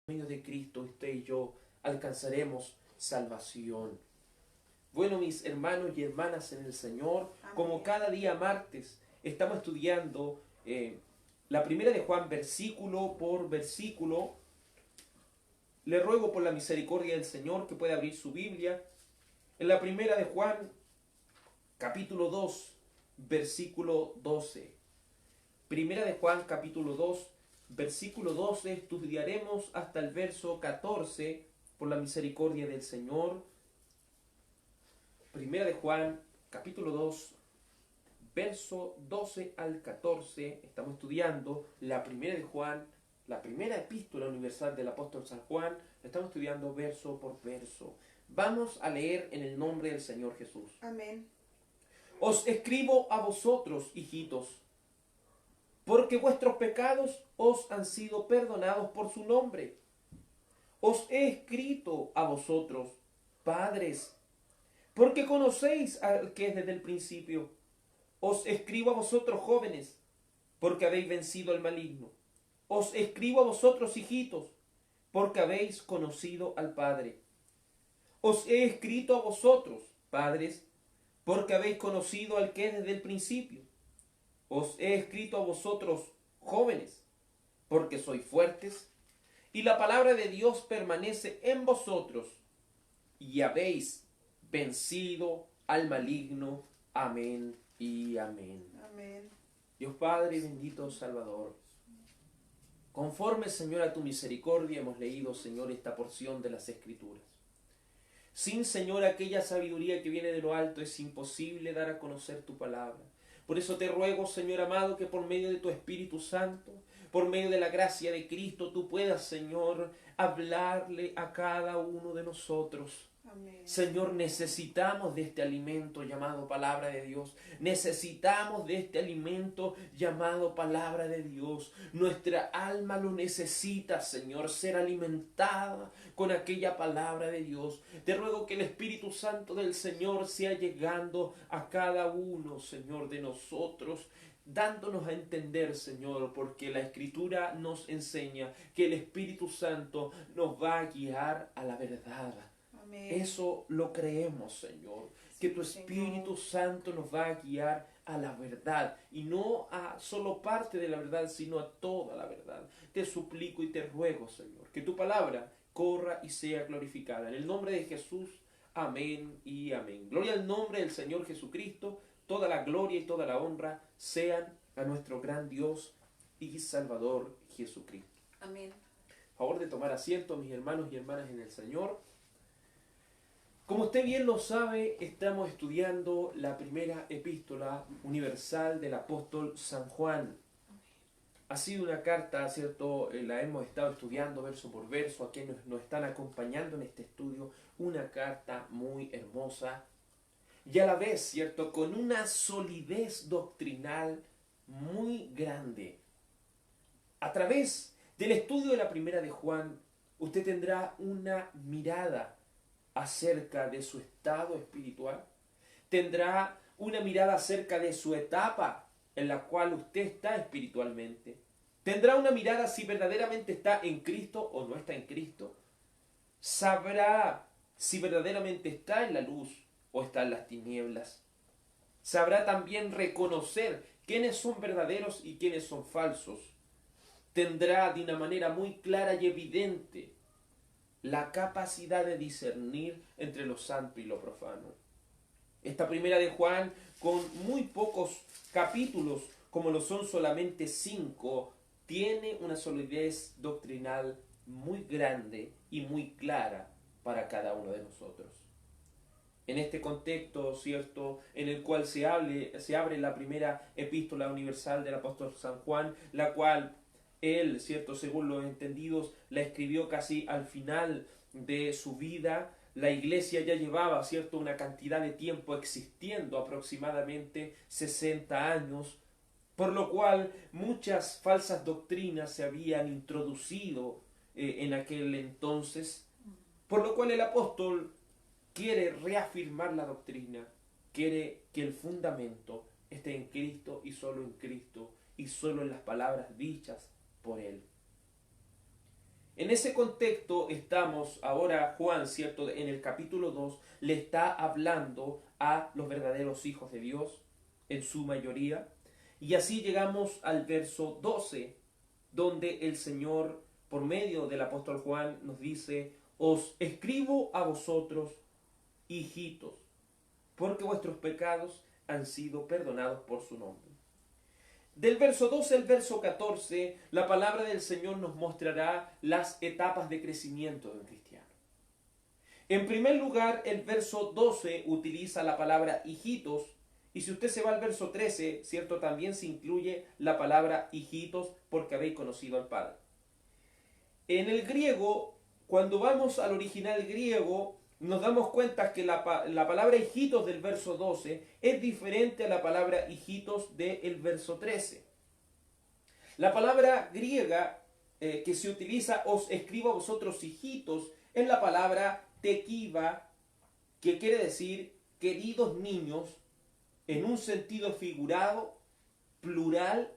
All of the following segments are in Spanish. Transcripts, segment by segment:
medio de Cristo, usted y yo alcanzaremos salvación. Bueno, mis hermanos y hermanas en el Señor, como cada día martes, estamos estudiando la primera de Juan, versículo por versículo. Le ruego por la misericordia del Señor que pueda abrir su Biblia. En la primera de Juan, capítulo 2, versículo 12. Primera de Juan, capítulo 2, versículo 12, estudiaremos hasta el verso 14, por la misericordia del Señor. Primera de Juan, capítulo 2, verso 12 al 14, estamos estudiando la primera de Juan, la primera epístola universal del apóstol San Juan, estamos estudiando verso por verso. Vamos a leer en el nombre del Señor Jesús. Amén. Os escribo a vosotros, hijitos, porque vuestros pecados os han sido perdonados por su nombre. Os he escrito a vosotros, padres, porque conocéis al que es desde el principio. Os escribo a vosotros, jóvenes, porque habéis vencido al maligno. Os escribo a vosotros, hijitos, porque habéis conocido al Padre. Os he escrito a vosotros, padres, porque habéis conocido al que es desde el principio. Os he escrito a vosotros, jóvenes, porque sois fuertes, y la palabra de Dios permanece en vosotros, y habéis vencido al maligno. Amén y amén. Amén. Dios Padre bendito Salvador, conforme, Señor, a tu misericordia hemos leído, Señor, esta porción de las Escrituras. Sin, Señor, aquella sabiduría que viene de lo alto es imposible dar a conocer tu palabra. Por eso te ruego, Señor amado, que por medio de tu Espíritu Santo, por medio de la gracia de Cristo, tú puedas, Señor, hablarle a cada uno de nosotros. Amén. Señor, necesitamos de este alimento llamado palabra de Dios. Necesitamos de este alimento llamado palabra de Dios. Nuestra alma lo necesita, Señor, ser alimentada con aquella palabra de Dios. Te ruego que el Espíritu Santo del Señor sea llegando a cada uno, Señor, de nosotros, dándonos a entender, Señor, porque la Escritura nos enseña que el Espíritu Santo nos va a guiar a la verdad. Amén. Eso lo creemos, Señor, que tu Sí, Espíritu Señor. Santo nos va a guiar a la verdad, y no a solo parte de la verdad, sino a toda la verdad. Te suplico y te ruego, Señor, que tu palabra corra y sea glorificada. En el nombre de Jesús, amén y amén. Gloria al nombre del Señor Jesucristo. Toda la gloria y toda la honra sean a nuestro gran Dios y Salvador Jesucristo. Amén. Favor de tomar asiento, mis hermanos y hermanas en el Señor. Como usted bien lo sabe, estamos estudiando la primera epístola universal del apóstol San Juan. Ha sido una carta, ¿cierto? La hemos estado estudiando verso por verso, a quienes nos están acompañando en este estudio, una carta muy hermosa y a la vez, ¿cierto?, con una solidez doctrinal muy grande. A través del estudio de la primera de Juan, usted tendrá una mirada acerca de su estado espiritual, tendrá una mirada acerca de su etapa en la cual usted está espiritualmente, tendrá una mirada si verdaderamente está en Cristo o no está en Cristo, sabrá si verdaderamente está en la luz o está en las tinieblas, sabrá también reconocer quiénes son verdaderos y quiénes son falsos, tendrá de una manera muy clara y evidente la capacidad de discernir entre lo santo y lo profano. Esta primera de Juan, con muy pocos capítulos, como lo son solamente 5, tiene una solidez doctrinal muy grande y muy clara para cada uno de nosotros. En este contexto, ¿cierto?, en el cual se abre la primera epístola universal del apóstol San Juan, la cual él, ¿cierto?, según los entendidos, la escribió casi al final de su vida. La iglesia ya llevaba, ¿cierto?, una cantidad de tiempo existiendo, aproximadamente 60 años, por lo cual muchas falsas doctrinas se habían introducido en aquel entonces, por lo cual el apóstol quiere reafirmar la doctrina, quiere que el fundamento esté en Cristo y solo en las palabras dichas por él. En ese contexto estamos ahora, Juan, ¿cierto? En el capítulo 2 le está hablando a los verdaderos hijos de Dios, en su mayoría. Y así llegamos al verso 12, donde el Señor, por medio del apóstol Juan, nos dice: os escribo a vosotros, hijitos, porque vuestros pecados han sido perdonados por su nombre. Del verso 12 al verso 14, la palabra del Señor nos mostrará las etapas de crecimiento de un cristiano. En primer lugar, el verso 12 utiliza la palabra hijitos, y si usted se va al verso 13, ¿cierto? También se incluye la palabra hijitos, porque habéis conocido al Padre. En el griego, cuando vamos al original griego, nos damos cuenta que la palabra hijitos del verso 12 es diferente a la palabra hijitos del verso 13. La palabra griega que se utiliza, os escribo a vosotros hijitos, es la palabra tequiva, que quiere decir queridos niños, en un sentido figurado, plural,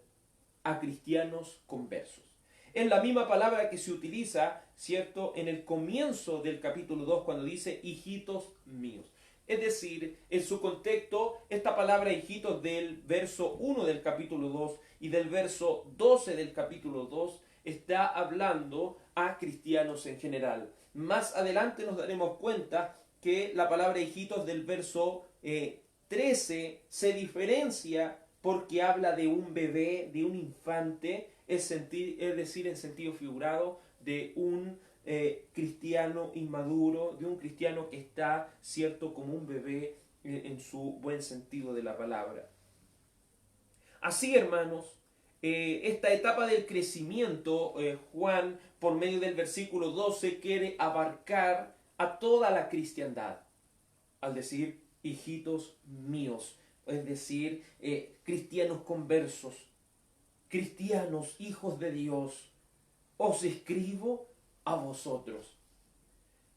a cristianos conversos. Es la misma palabra que se utiliza, ¿cierto?, en el comienzo del capítulo 2 cuando dice hijitos míos. Es decir, en su contexto, esta palabra hijitos del verso 1 del capítulo 2 y del verso 12 del capítulo 2 está hablando a cristianos en general. Más adelante nos daremos cuenta que la palabra hijitos del verso 13 se diferencia porque habla de un bebé, de un infante, es decir, en sentido figurado, de un cristiano inmaduro, de un cristiano que está, cierto, como un bebé en su buen sentido de la palabra. Así, hermanos, esta etapa del crecimiento, Juan, por medio del versículo 12, quiere abarcar a toda la cristiandad, al decir hijitos míos, es decir, cristianos conversos, cristianos, hijos de Dios, os escribo a vosotros.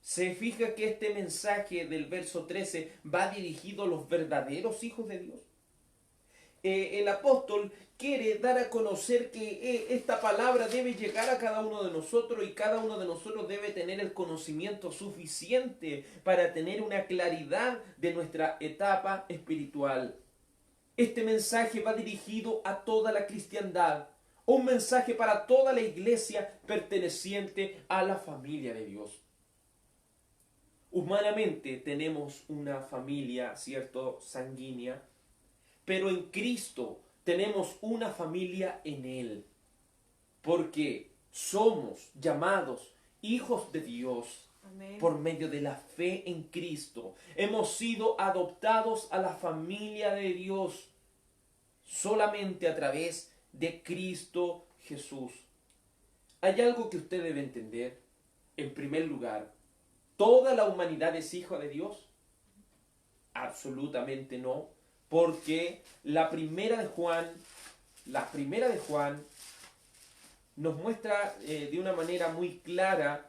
Se fija que este mensaje del verso 13 va dirigido a los verdaderos hijos de Dios. El apóstol quiere dar a conocer que esta palabra debe llegar a cada uno de nosotros y cada uno de nosotros debe tener el conocimiento suficiente para tener una claridad de nuestra etapa espiritual. Este mensaje va dirigido a toda la cristiandad, un mensaje para toda la iglesia perteneciente a la familia de Dios. Humanamente tenemos una familia, ¿cierto?, sanguínea, pero en Cristo tenemos una familia en Él, porque somos llamados hijos de Dios. Amén. Por medio de la fe en Cristo. Hemos sido adoptados a la familia de Dios solamente a través de Cristo Jesús. Hay algo que usted debe entender. En primer lugar, ¿toda la humanidad es hija de Dios? Absolutamente no, porque la primera de Juan nos muestra de una manera muy clara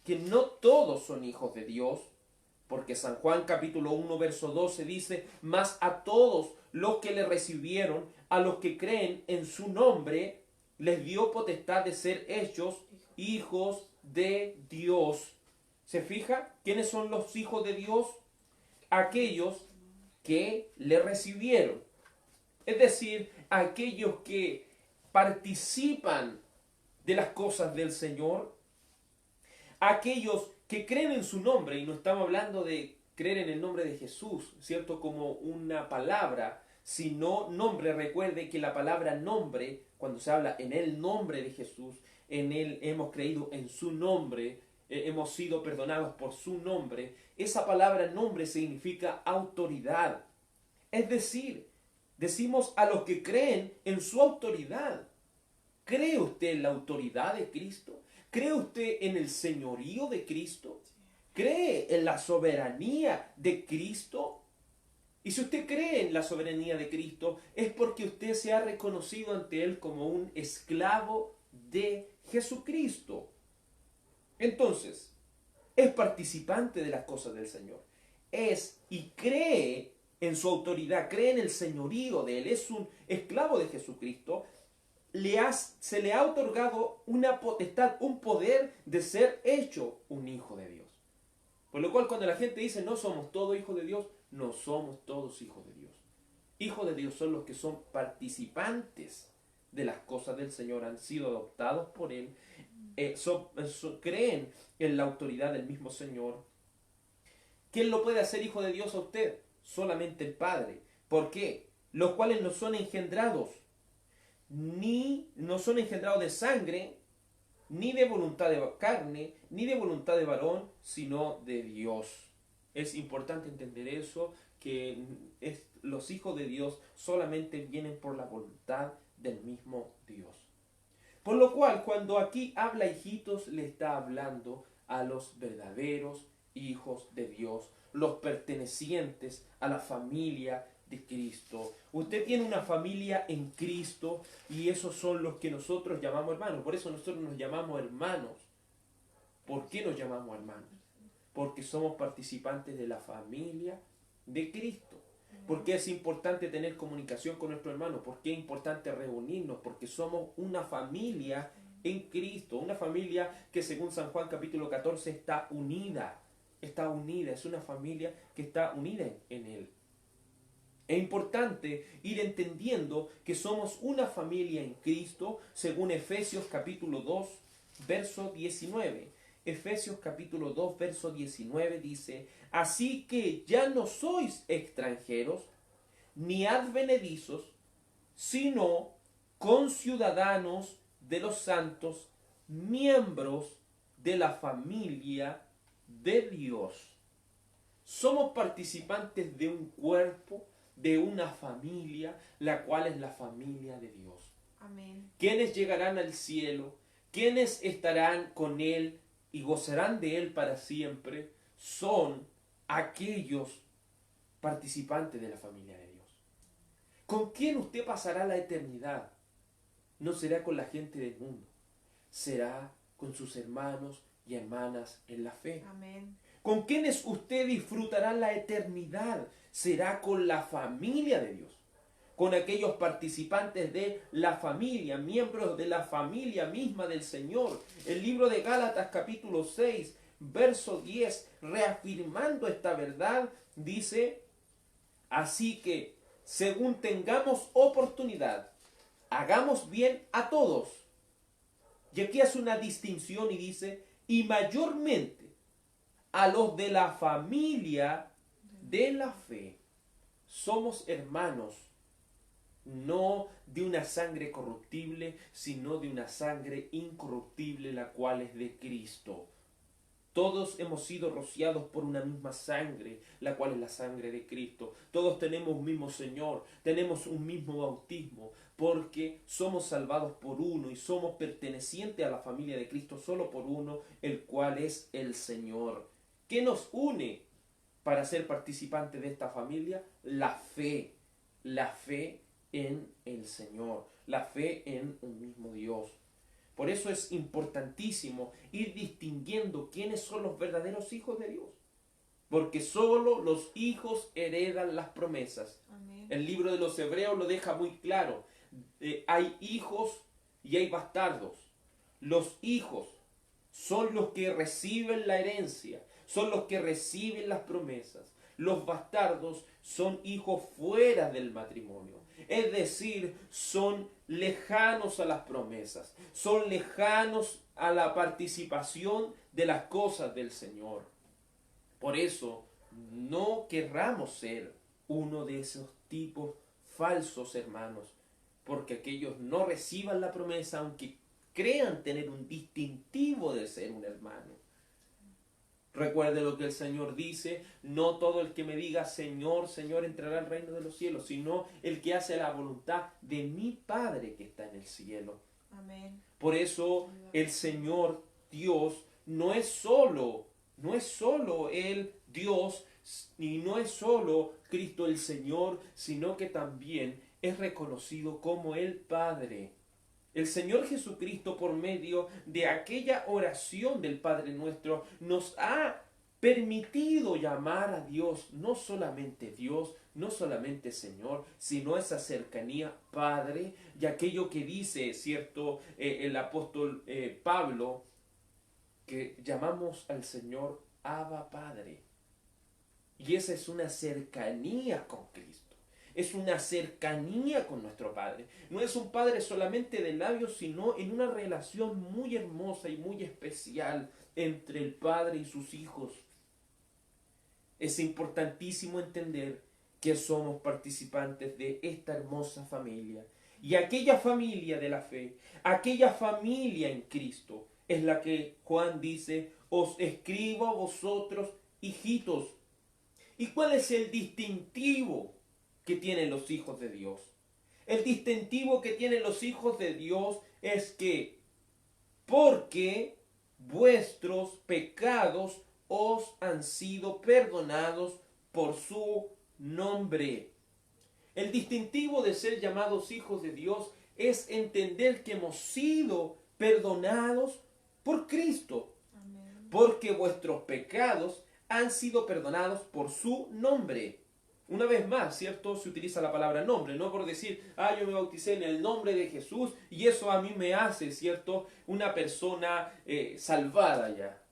que no todos son hijos de Dios, porque San Juan capítulo 1 verso 12 dice: mas a todos los que le recibieron, a los que creen en su nombre, les dio potestad de ser hechos hijos de Dios. ¿Se fija? ¿Quiénes son los hijos de Dios? Aquellos que le recibieron. Es decir, aquellos que participan de las cosas del Señor, aquellos que creen en su nombre, y no estamos hablando de creer en el nombre de Jesús, ¿cierto?, como una palabra, sino nombre. Recuerde que la palabra nombre, cuando se habla en el nombre de Jesús, en Él hemos creído en su nombre, hemos sido perdonados por su nombre. Esa palabra nombre significa autoridad. Es decir, decimos a los que creen en su autoridad. ¿Cree usted en la autoridad de Cristo? ¿Cree usted en el señorío de Cristo? ¿Cree en la soberanía de Cristo? Y si usted cree en la soberanía de Cristo, es porque usted se ha reconocido ante Él como un esclavo de Jesucristo. Entonces, es participante de las cosas del Señor. Es y cree en su autoridad, cree en el señorío de Él, es un esclavo de Jesucristo. se le ha otorgado una potestad, un poder de ser hecho un hijo de Dios. Por lo cual cuando la gente dice no somos todos hijos de Dios, no somos todos hijos de Dios. Hijos de Dios son los que son participantes de las cosas del Señor, han sido adoptados por Él, creen en la autoridad del mismo Señor. ¿Quién lo puede hacer hijo de Dios a usted? Solamente el Padre. ¿Por qué? Los cuales no son engendrados, no son engendrados de sangre, ni de voluntad de carne, ni de voluntad de varón, sino de Dios. Es importante entender eso, que los hijos de Dios solamente vienen por la voluntad del mismo Dios. Por lo cual, cuando aquí habla hijitos, le está hablando a los verdaderos hijos de Dios, los pertenecientes a la familia de Cristo. Usted tiene una familia en Cristo y esos son los que nosotros llamamos hermanos. Por eso nosotros nos llamamos hermanos. ¿Por qué nos llamamos hermanos? Porque somos participantes de la familia de Cristo. ¿Por qué es importante tener comunicación con nuestros hermanos? ¿Por qué es importante reunirnos? Porque somos una familia en Cristo, una familia que según San Juan capítulo 14 está unida, es una familia que está unida en Él. Es importante ir entendiendo que somos una familia en Cristo según Efesios capítulo 2, verso 19. Efesios capítulo 2, verso 19 dice: así que ya no sois extranjeros ni advenedizos, sino conciudadanos de los santos, miembros de la familia de Dios. Somos participantes de un cuerpo, de una familia, la cual es la familia de Dios. Amén. ¿Quiénes llegarán al cielo? ¿Quiénes estarán con Él y gozarán de Él para siempre? Son aquellos participantes de la familia de Dios. ¿Con quién usted pasará la eternidad? No será con la gente del mundo, será con sus hermanos y hermanas en la fe. Amén. ¿Con quiénes usted disfrutará la eternidad? Será con la familia de Dios, con aquellos participantes de la familia, miembros de la familia misma del Señor. El libro de Gálatas capítulo 6, verso 10, reafirmando esta verdad, dice: así que, según tengamos oportunidad, hagamos bien a todos. Y aquí hace una distinción y dice: y mayormente a los de la familia de la fe. Somos hermanos, no de una sangre corruptible, sino de una sangre incorruptible, la cual es de Cristo. Todos hemos sido rociados por una misma sangre, la cual es la sangre de Cristo. Todos tenemos un mismo Señor, tenemos un mismo bautismo, porque somos salvados por uno y somos pertenecientes a la familia de Cristo solo por uno, el cual es el Señor. ¿Qué nos une para ser participantes de esta familia? La fe en el Señor, la fe en un mismo Dios. Por eso es importantísimo ir distinguiendo quiénes son los verdaderos hijos de Dios. Porque solo los hijos heredan las promesas. Amén. El libro de los Hebreos lo deja muy claro. Hay hijos y hay bastardos. Los hijos son los que reciben la herencia, son los que reciben las promesas. Los bastardos son hijos fuera del matrimonio. Es decir, son lejanos a las promesas, son lejanos a la participación de las cosas del Señor. Por eso, no querramos ser uno de esos tipos falsos hermanos, porque aquellos no reciban la promesa, aunque crean tener un distintivo de ser un hermano. Recuerde lo que el Señor dice: no todo el que me diga Señor, Señor entrará al reino de los cielos, sino el que hace la voluntad de mi Padre que está en el cielo. Amén. Por eso el Señor Dios no es solo el Dios y no es solo Cristo el Señor, sino que también es reconocido como el Padre. El Señor Jesucristo, por medio de aquella oración del Padre Nuestro, nos ha permitido llamar a Dios, no solamente Dios, no solamente Señor, sino esa cercanía Padre, y aquello que dice, ¿cierto? El apóstol Pablo, que llamamos al Señor Abba Padre. Y esa es una cercanía con Cristo. Es una cercanía con nuestro Padre. No es un Padre solamente de labios, sino en una relación muy hermosa y muy especial entre el Padre y sus hijos. Es importantísimo entender que somos participantes de esta hermosa familia. Y aquella familia de la fe, aquella familia en Cristo, es la que Juan dice, os escribo a vosotros, hijitos. ¿Y cuál es el distintivo que tienen los hijos de Dios? El distintivo que tienen los hijos de Dios es que porque vuestros pecados os han sido perdonados por su nombre. El distintivo de ser llamados hijos de Dios es entender que hemos sido perdonados por Cristo. Amén. Porque vuestros pecados han sido perdonados por su nombre. Una vez más, ¿cierto? Se utiliza la palabra nombre, no por decir, yo me bauticé en el nombre de Jesús y eso a mí me hace, ¿cierto? Una persona salvada ya.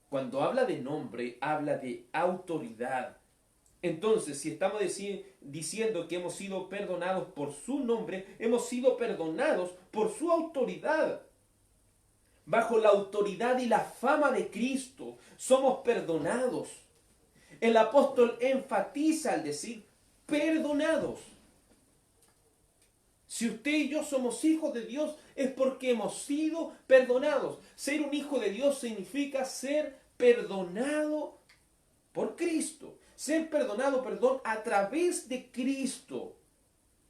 Cuando habla de nombre, habla de autoridad. Entonces, si estamos diciendo que hemos sido perdonados por su nombre, hemos sido perdonados por su autoridad. Bajo la autoridad y la fama de Cristo, somos perdonados. El apóstol enfatiza al decir perdonados. Si usted y yo somos hijos de Dios, es porque hemos sido perdonados. Ser un hijo de Dios significa ser perdonado por Cristo. Ser perdonado, a través de Cristo.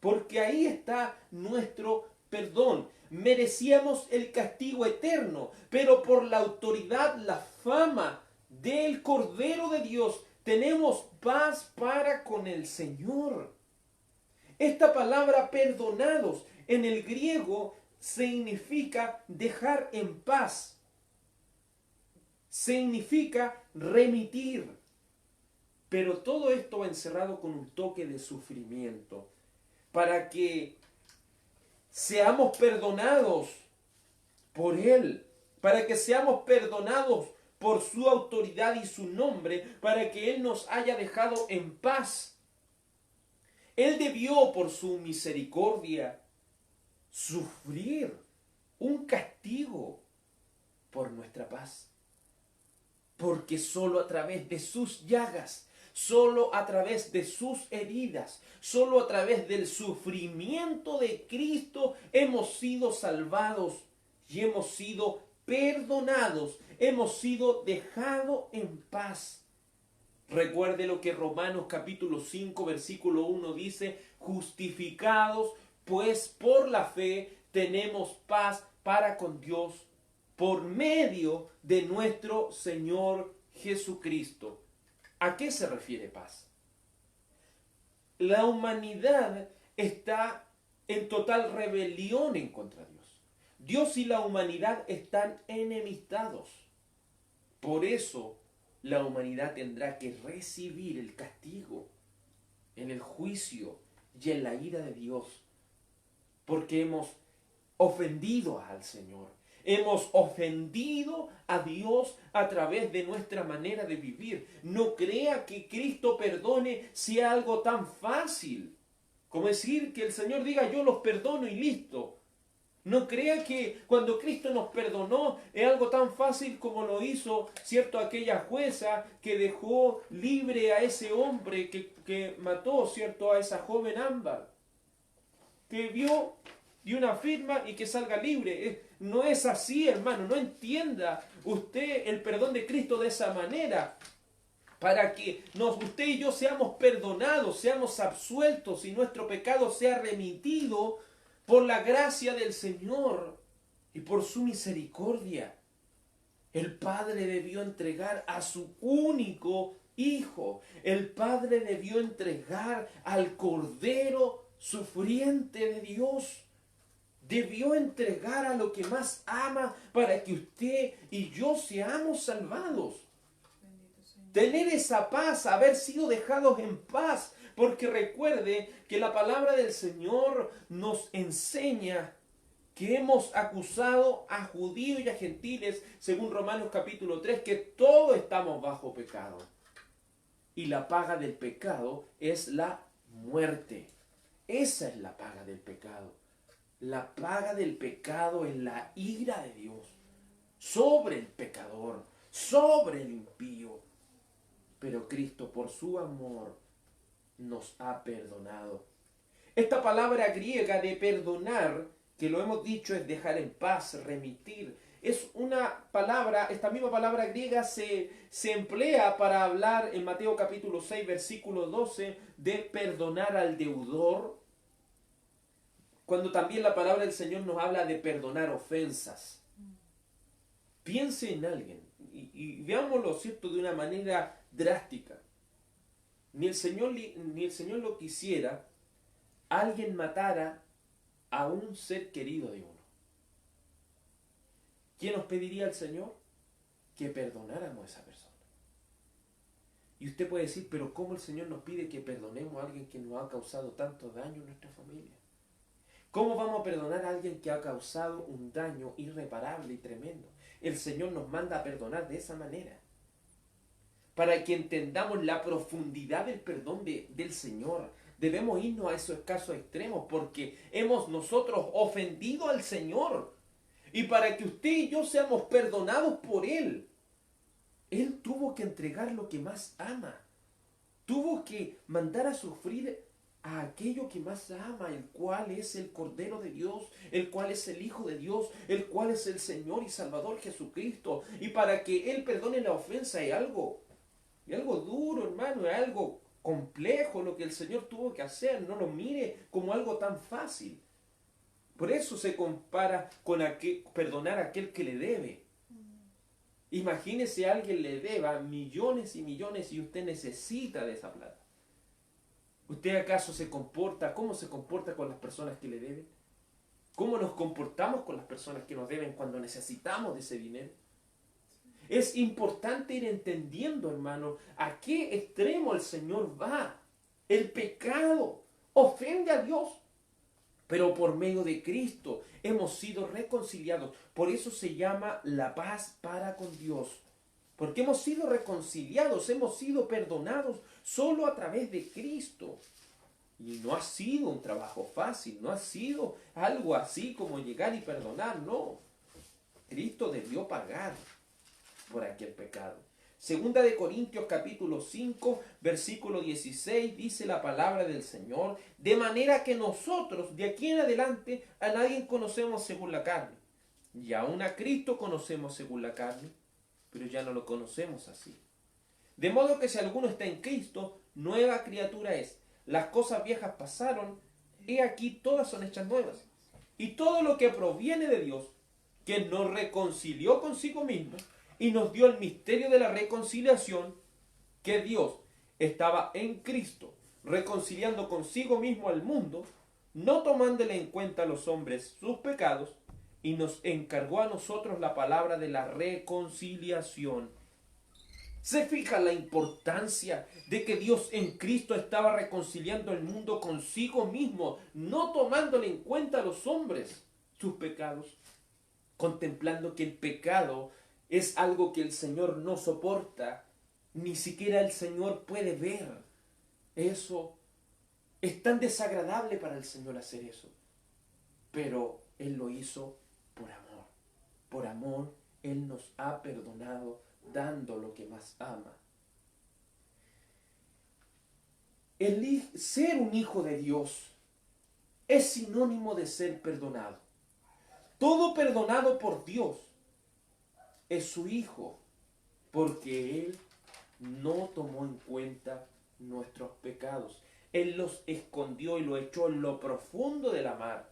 Porque ahí está nuestro perdón. Merecíamos el castigo eterno, pero por la autoridad, la fama del Cordero de Dios, tenemos paz para con el Señor. Esta palabra perdonados en el griego significa dejar en paz. Significa remitir. Pero todo esto va encerrado con un toque de sufrimiento. Para que seamos perdonados por Él. Para que seamos perdonados por su autoridad y su nombre. Para que Él nos haya dejado en paz. Él debió, por su misericordia, sufrir un castigo por nuestra paz. Porque solo a través de sus llagas, solo a través de sus heridas, solo a través del sufrimiento de Cristo hemos sido salvados y hemos sido perdonados, hemos sido dejados en paz. Recuerde lo que Romanos capítulo 5 versículo 1 dice, justificados pues por la fe tenemos paz para con Dios por medio de nuestro Señor Jesucristo. ¿A qué se refiere paz? La humanidad está en total rebelión en contra de Dios. Dios y la humanidad están enemistados. Por eso la humanidad tendrá que recibir el castigo en el juicio y en la ira de Dios. Porque hemos ofendido al Señor. Hemos ofendido a Dios a través de nuestra manera de vivir. No crea que Cristo perdone sea algo tan fácil. Como decir que el Señor diga yo los perdono y listo. No crea que cuando Cristo nos perdonó es algo tan fácil como lo hizo, ¿cierto? Aquella jueza que dejó libre a ese hombre que mató, ¿cierto? A esa joven Ámbar. Que vio y una firma y que salga libre. No es así, hermano. No entienda usted el perdón de Cristo de esa manera. Para que usted y yo seamos perdonados, seamos absueltos y nuestro pecado sea remitido por la gracia del Señor y por su misericordia. El Padre debió entregar a su único Hijo. El Padre debió entregar al Cordero sufriente de Dios. Debió entregar a lo que más ama para que usted y yo seamos salvados. Tener esa paz, haber sido dejados en paz. Porque recuerde que la palabra del Señor nos enseña que hemos acusado a judíos y a gentiles, según Romanos capítulo 3, que todos estamos bajo pecado. Y la paga del pecado es la muerte. Esa es la paga del pecado. La paga del pecado es la ira de Dios sobre el pecador, sobre el impío. Pero Cristo, por su amor, nos ha perdonado. Esta palabra griega de perdonar, que lo hemos dicho, es dejar en paz, remitir. Es una palabra, esta misma palabra griega se emplea para hablar en Mateo capítulo 6, versículo 12, de perdonar al deudor, cuando también la palabra del Señor nos habla de perdonar ofensas. Piense en alguien y veámoslo, ¿cierto?, de una manera drástica. Ni el Señor lo quisiera, alguien matara a un ser querido de uno. ¿Qué nos pediría el Señor? Que perdonáramos a esa persona. Y usted puede decir, pero ¿cómo el Señor nos pide que perdonemos a alguien que nos ha causado tanto daño en nuestra familia? ¿Cómo vamos a perdonar a alguien que ha causado un daño irreparable y tremendo? El Señor nos manda a perdonar de esa manera, para que entendamos la profundidad del perdón del Señor. Debemos irnos a esos casos extremos, porque hemos nosotros ofendido al Señor. Y para que usted y yo seamos perdonados por Él, Él tuvo que entregar lo que más ama. Tuvo que mandar a sufrir a aquello que más ama, el cual es el Cordero de Dios, el cual es el Hijo de Dios, el cual es el Señor y Salvador Jesucristo. Y para que Él perdone la ofensa es algo duro, hermano, es algo complejo lo que el Señor tuvo que hacer. No lo mire como algo tan fácil. Por eso se compara con perdonar a aquel que le debe. Imagínese a alguien le deba millones y millones y usted necesita de esa plata. ¿Usted acaso cómo se comporta con las personas que le deben? ¿Cómo nos comportamos con las personas que nos deben cuando necesitamos de ese dinero? Es importante ir entendiendo, hermano, a qué extremo el Señor va. El pecado ofende a Dios, pero por medio de Cristo hemos sido reconciliados. Por eso se llama la paz para con Dios. Porque hemos sido reconciliados, hemos sido perdonados solo a través de Cristo. Y no ha sido un trabajo fácil, no ha sido algo así como llegar y perdonar, no. Cristo debió pagar por aquel pecado. Segunda de Corintios capítulo 5, versículo 16, dice la palabra del Señor, de manera que nosotros de aquí en adelante a nadie conocemos según la carne. Y aún a Cristo conocemos según la carne, pero ya no lo conocemos así. De modo que si alguno está en Cristo, nueva criatura es. Las cosas viejas pasaron, he aquí todas son hechas nuevas. Y todo lo que proviene de Dios, que nos reconcilió consigo mismo, y nos dio el misterio de la reconciliación, que Dios estaba en Cristo, reconciliando consigo mismo al mundo, no tomándole en cuenta a los hombres sus pecados, y nos encargó a nosotros la palabra de la reconciliación. ¿Se fija la importancia de que Dios en Cristo estaba reconciliando el mundo consigo mismo, no tomándole en cuenta a los hombres sus pecados, contemplando que el pecado es algo que el Señor no soporta, ni siquiera el Señor puede ver? Eso es tan desagradable para el Señor hacer eso, pero Él lo hizo por amor. Por amor, Él nos ha perdonado dando lo que más ama. Ser un hijo de Dios es sinónimo de ser perdonado. Todo perdonado por Dios es su hijo, porque Él no tomó en cuenta nuestros pecados. Él los escondió y lo echó en lo profundo de la mar.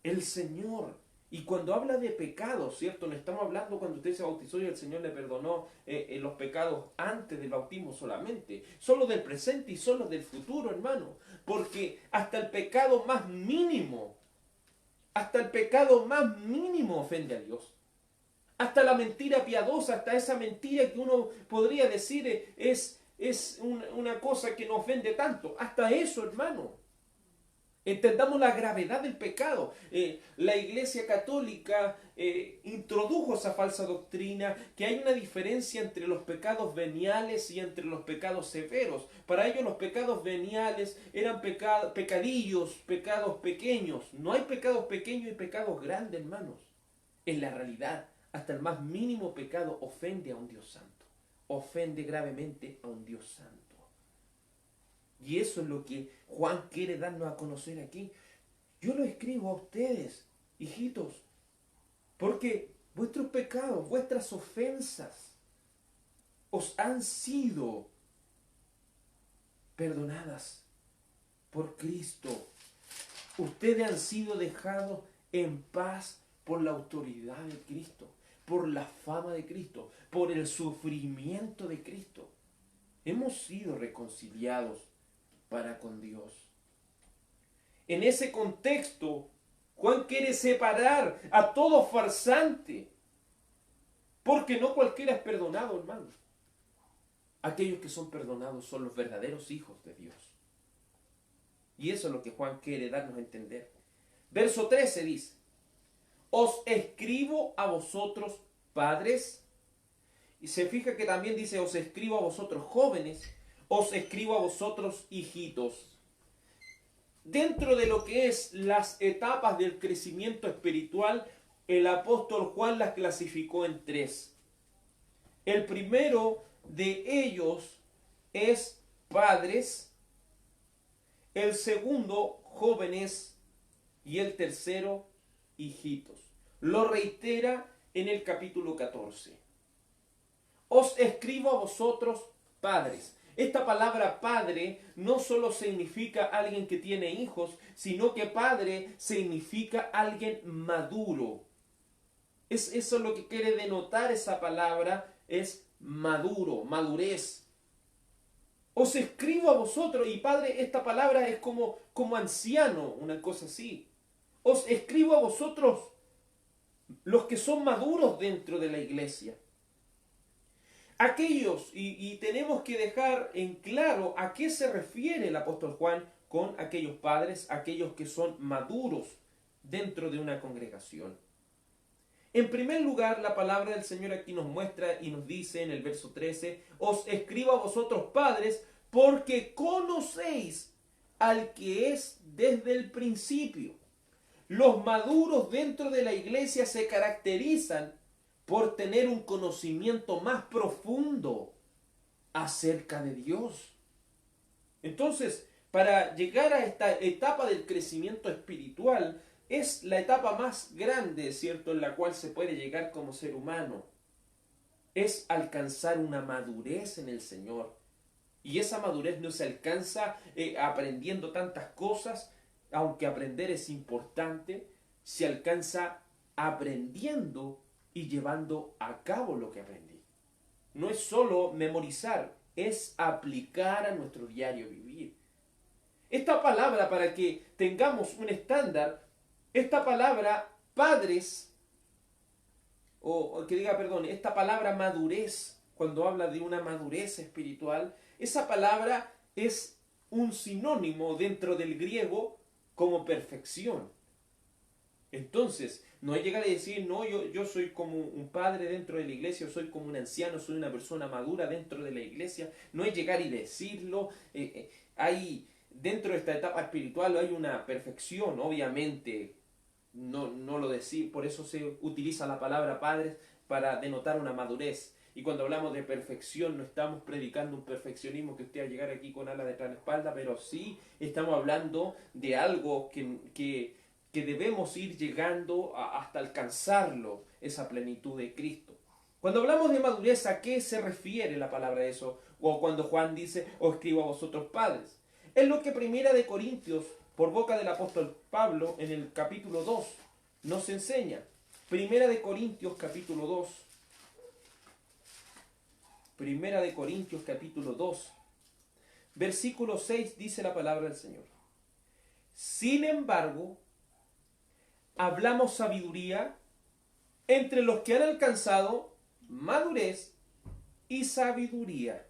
El Señor. Y cuando habla de pecados, ¿cierto? No estamos hablando cuando usted se bautizó y el Señor le perdonó los pecados antes del bautismo solamente. Solo del presente y solo del futuro, hermano. Porque hasta el pecado más mínimo ofende a Dios. hasta la mentira piadosa, hasta esa mentira que uno podría decir es una cosa que nos ofende tanto. Hasta eso, hermano. Entendamos la gravedad del pecado. La Iglesia Católica introdujo esa falsa doctrina que hay una diferencia entre los pecados veniales y entre los pecados severos. Para ellos los pecados veniales eran pecadillos, pecados pequeños. No hay pecados pequeños y pecados grandes, hermanos. En la realidad, hasta el más mínimo pecado ofende a un Dios santo. Ofende gravemente a un Dios santo. Y eso es lo que Juan quiere darnos a conocer aquí. Yo lo escribo a ustedes, hijitos, porque vuestros pecados, vuestras ofensas, os han sido perdonadas por Cristo. Ustedes han sido dejados en paz por la autoridad de Cristo, por la fama de Cristo, por el sufrimiento de Cristo. Hemos sido reconciliados para con Dios. En ese contexto, Juan quiere separar a todo farsante, porque no cualquiera es perdonado, hermano. Aquellos que son perdonados son los verdaderos hijos de Dios. Y eso es lo que Juan quiere darnos a entender. Verso 13 dice: os escribo a vosotros, padres. Y se fija que también dice: os escribo a vosotros, jóvenes. Os escribo a vosotros, hijitos. Dentro de lo que es las etapas del crecimiento espiritual, el apóstol Juan las clasificó en tres. El primero de ellos es padres, el segundo jóvenes y el tercero hijitos. Lo reitera en el capítulo 14. Os escribo a vosotros, padres. Esta palabra padre no solo significa alguien que tiene hijos, sino que padre significa alguien maduro. Eso es lo que quiere denotar esa palabra, es maduro, madurez. Os escribo a vosotros, y padre, esta palabra es como anciano, una cosa así. Os escribo a vosotros, los que son maduros dentro de la iglesia. Aquellos, y tenemos que dejar en claro a qué se refiere el apóstol Juan con aquellos padres, aquellos que son maduros dentro de una congregación. En primer lugar, la palabra del Señor aquí nos muestra y nos dice en el verso 13: os escribo a vosotros, padres, porque conocéis al que es desde el principio. Los maduros dentro de la iglesia se caracterizan por tener un conocimiento más profundo acerca de Dios. Entonces, para llegar a esta etapa del crecimiento espiritual, es la etapa más grande, ¿cierto?, en la cual se puede llegar como ser humano. Es alcanzar una madurez en el Señor. Y esa madurez no se alcanza aprendiendo tantas cosas, aunque aprender es importante, se alcanza aprendiendo y llevando a cabo lo que aprendí. No es solo memorizar, es aplicar a nuestro diario vivir. Esta palabra, para que tengamos un estándar, esta palabra padres, esta palabra madurez, cuando habla de una madurez espiritual, esa palabra es un sinónimo dentro del griego como perfección. Entonces, no es llegar a decir, no, yo soy como un padre dentro de la iglesia, yo soy como un anciano, soy una persona madura dentro de la iglesia. No es llegar y decirlo. Hay, dentro de esta etapa espiritual hay una perfección, obviamente. No lo decir, por eso se utiliza la palabra padres para denotar una madurez. Y cuando hablamos de perfección, no estamos predicando un perfeccionismo que usted va a llegar aquí con alas detrás de la espalda, pero sí estamos hablando de algo que debemos ir llegando hasta alcanzarlo, esa plenitud de Cristo. Cuando hablamos de madurez, ¿a qué se refiere la palabra de eso? O cuando Juan dice, os escribo a vosotros padres. Es lo que Primera de Corintios, por boca del apóstol Pablo, en el capítulo 2, nos enseña. Primera de Corintios, capítulo 2. Primera de Corintios, capítulo 2. Versículo 6 dice la palabra del Señor: sin embargo, hablamos sabiduría entre los que han alcanzado madurez y sabiduría,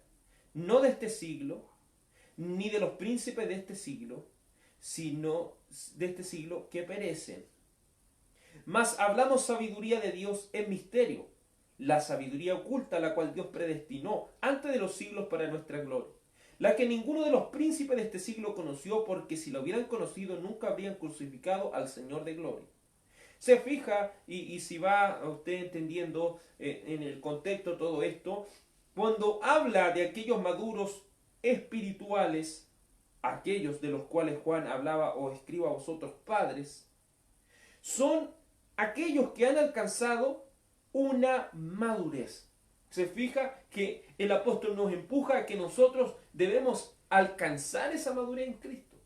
no de este siglo, ni de los príncipes de este siglo, sino de este siglo que perecen. Mas hablamos sabiduría de Dios en misterio, la sabiduría oculta, la cual Dios predestinó antes de los siglos para nuestra gloria, la que ninguno de los príncipes de este siglo conoció, porque si lo hubieran conocido nunca habrían crucificado al Señor de gloria. Se fija, y si va usted entendiendo en el contexto todo esto, cuando habla de aquellos maduros espirituales, aquellos de los cuales Juan hablaba o escriba a vosotros padres, son aquellos que han alcanzado una madurez. Se fija que el apóstol nos empuja a que nosotros debemos alcanzar esa madurez en Cristo.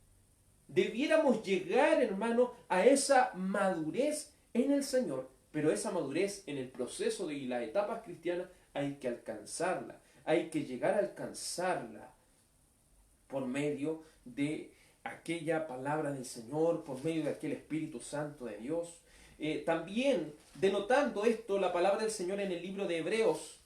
Debiéramos llegar, hermano, a esa madurez en el Señor, pero esa madurez en el proceso de las etapas cristianas hay que alcanzarla, hay que llegar a alcanzarla por medio de aquella palabra del Señor, por medio de aquel Espíritu Santo de Dios. También, denotando esto, la palabra del Señor en el libro de Hebreos,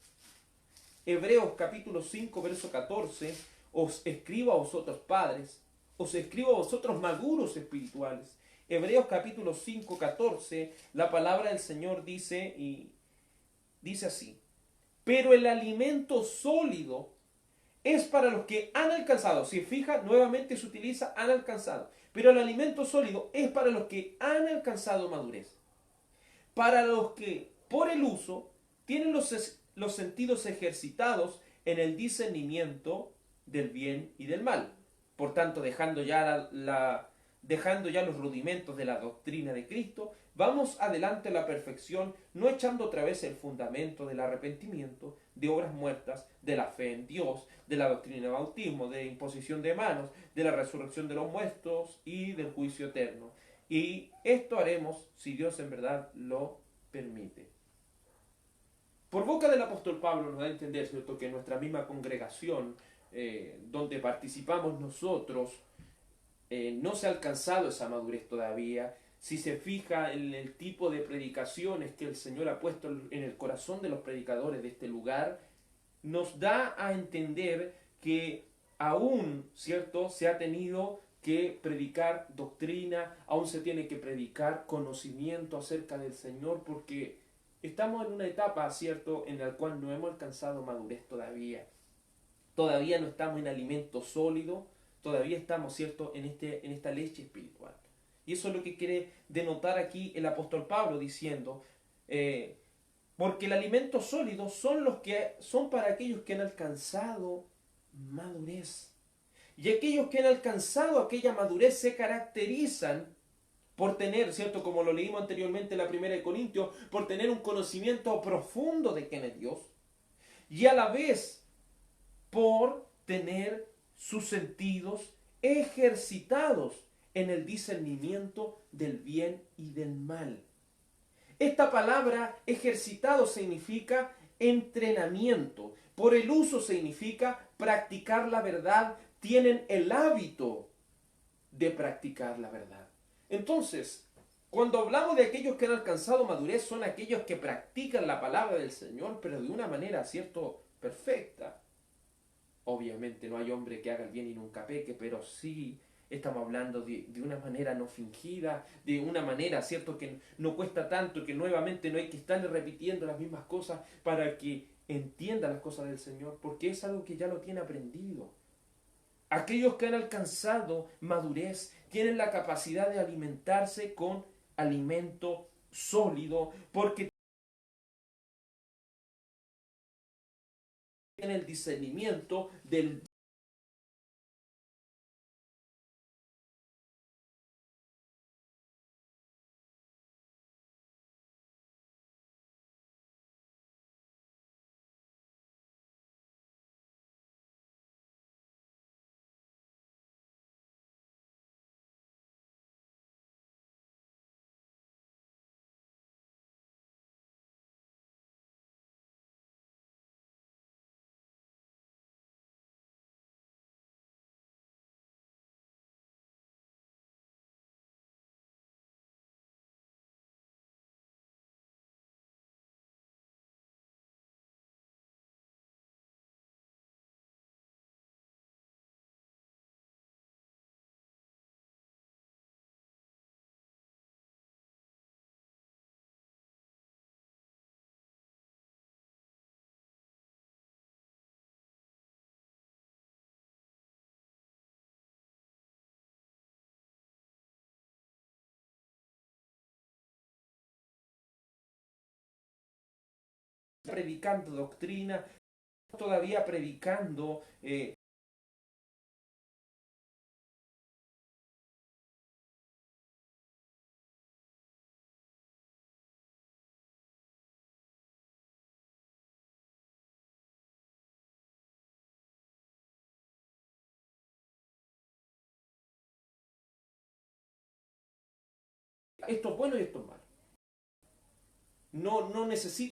Hebreos capítulo 5, verso 14, os escribo a vosotros padres, os escribo a vosotros maduros espirituales. Hebreos capítulo 5, 14, la palabra del Señor dice, y dice así: pero el alimento sólido es para los que han alcanzado. Si fija, nuevamente se utiliza han alcanzado. Pero el alimento sólido es para los que han alcanzado madurez. Para los que, por el uso, tienen los sentidos ejercitados en el discernimiento del bien y del mal. Por tanto, dejando ya los rudimentos de la doctrina de Cristo, vamos adelante a la perfección, no echando otra vez el fundamento del arrepentimiento, de obras muertas, de la fe en Dios, de la doctrina de bautismo, de imposición de manos, de la resurrección de los muertos y del juicio eterno. Y esto haremos si Dios en verdad lo permite. Por boca del apóstol Pablo nos da a entender, ¿cierto?, que nuestra misma congregación, donde participamos nosotros, no se ha alcanzado esa madurez todavía. Si se fija en el tipo de predicaciones que el Señor ha puesto en el corazón de los predicadores de este lugar, nos da a entender que aún, ¿cierto?, se ha tenido que predicar doctrina, aún se tiene que predicar conocimiento acerca del Señor, porque estamos en una etapa, ¿cierto?, en la cual no hemos alcanzado madurez todavía. Todavía no estamos en alimento sólido, todavía estamos, ¿cierto?, en esta leche espiritual. Y eso es lo que quiere denotar aquí el apóstol Pablo diciendo, porque el alimento sólido son para aquellos que han alcanzado madurez. Y aquellos que han alcanzado aquella madurez se caracterizan por tener, ¿cierto?, como lo leímos anteriormente en la primera de Corintios, por tener un conocimiento profundo de quién es Dios, y a la vez por tener sus sentidos ejercitados en el discernimiento del bien y del mal. Esta palabra ejercitado significa entrenamiento. Por el uso significa practicar la verdad. Tienen el hábito de practicar la verdad. Entonces, cuando hablamos de aquellos que han alcanzado madurez, son aquellos que practican la palabra del Señor, pero de una manera, ¿cierto?, perfecta. Obviamente no hay hombre que haga el bien y nunca peque, pero sí estamos hablando de una manera no fingida, de una manera, ¿cierto?, que no cuesta tanto, que nuevamente no hay que estarle repitiendo las mismas cosas para que entienda las cosas del Señor, porque es algo que ya lo tiene aprendido. Aquellos que han alcanzado madurez tienen la capacidad de alimentarse con alimento sólido, porque tienen el discernimiento del predicando doctrina, todavía predicando esto es bueno y esto es malo. No necesito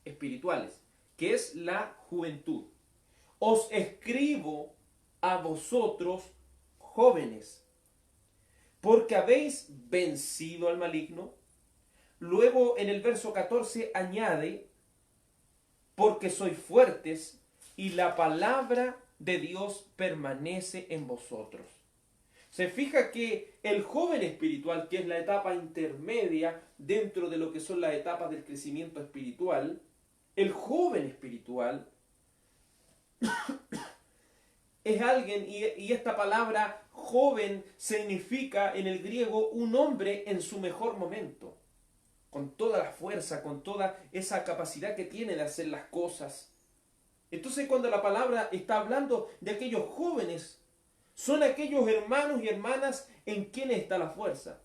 espirituales, que es la juventud. Os escribo a vosotros jóvenes, porque habéis vencido al maligno. Luego en el verso 14 añade, porque sois fuertes y la palabra de Dios permanece en vosotros. Se fija que el joven espiritual, que es la etapa intermedia dentro de lo que son las etapas del crecimiento espiritual, el joven espiritual es alguien, y esta palabra joven significa en el griego un hombre en su mejor momento, con toda la fuerza, con toda esa capacidad que tiene de hacer las cosas. Entonces, cuando la palabra está hablando de aquellos jóvenes, son aquellos hermanos y hermanas en quienes está la fuerza.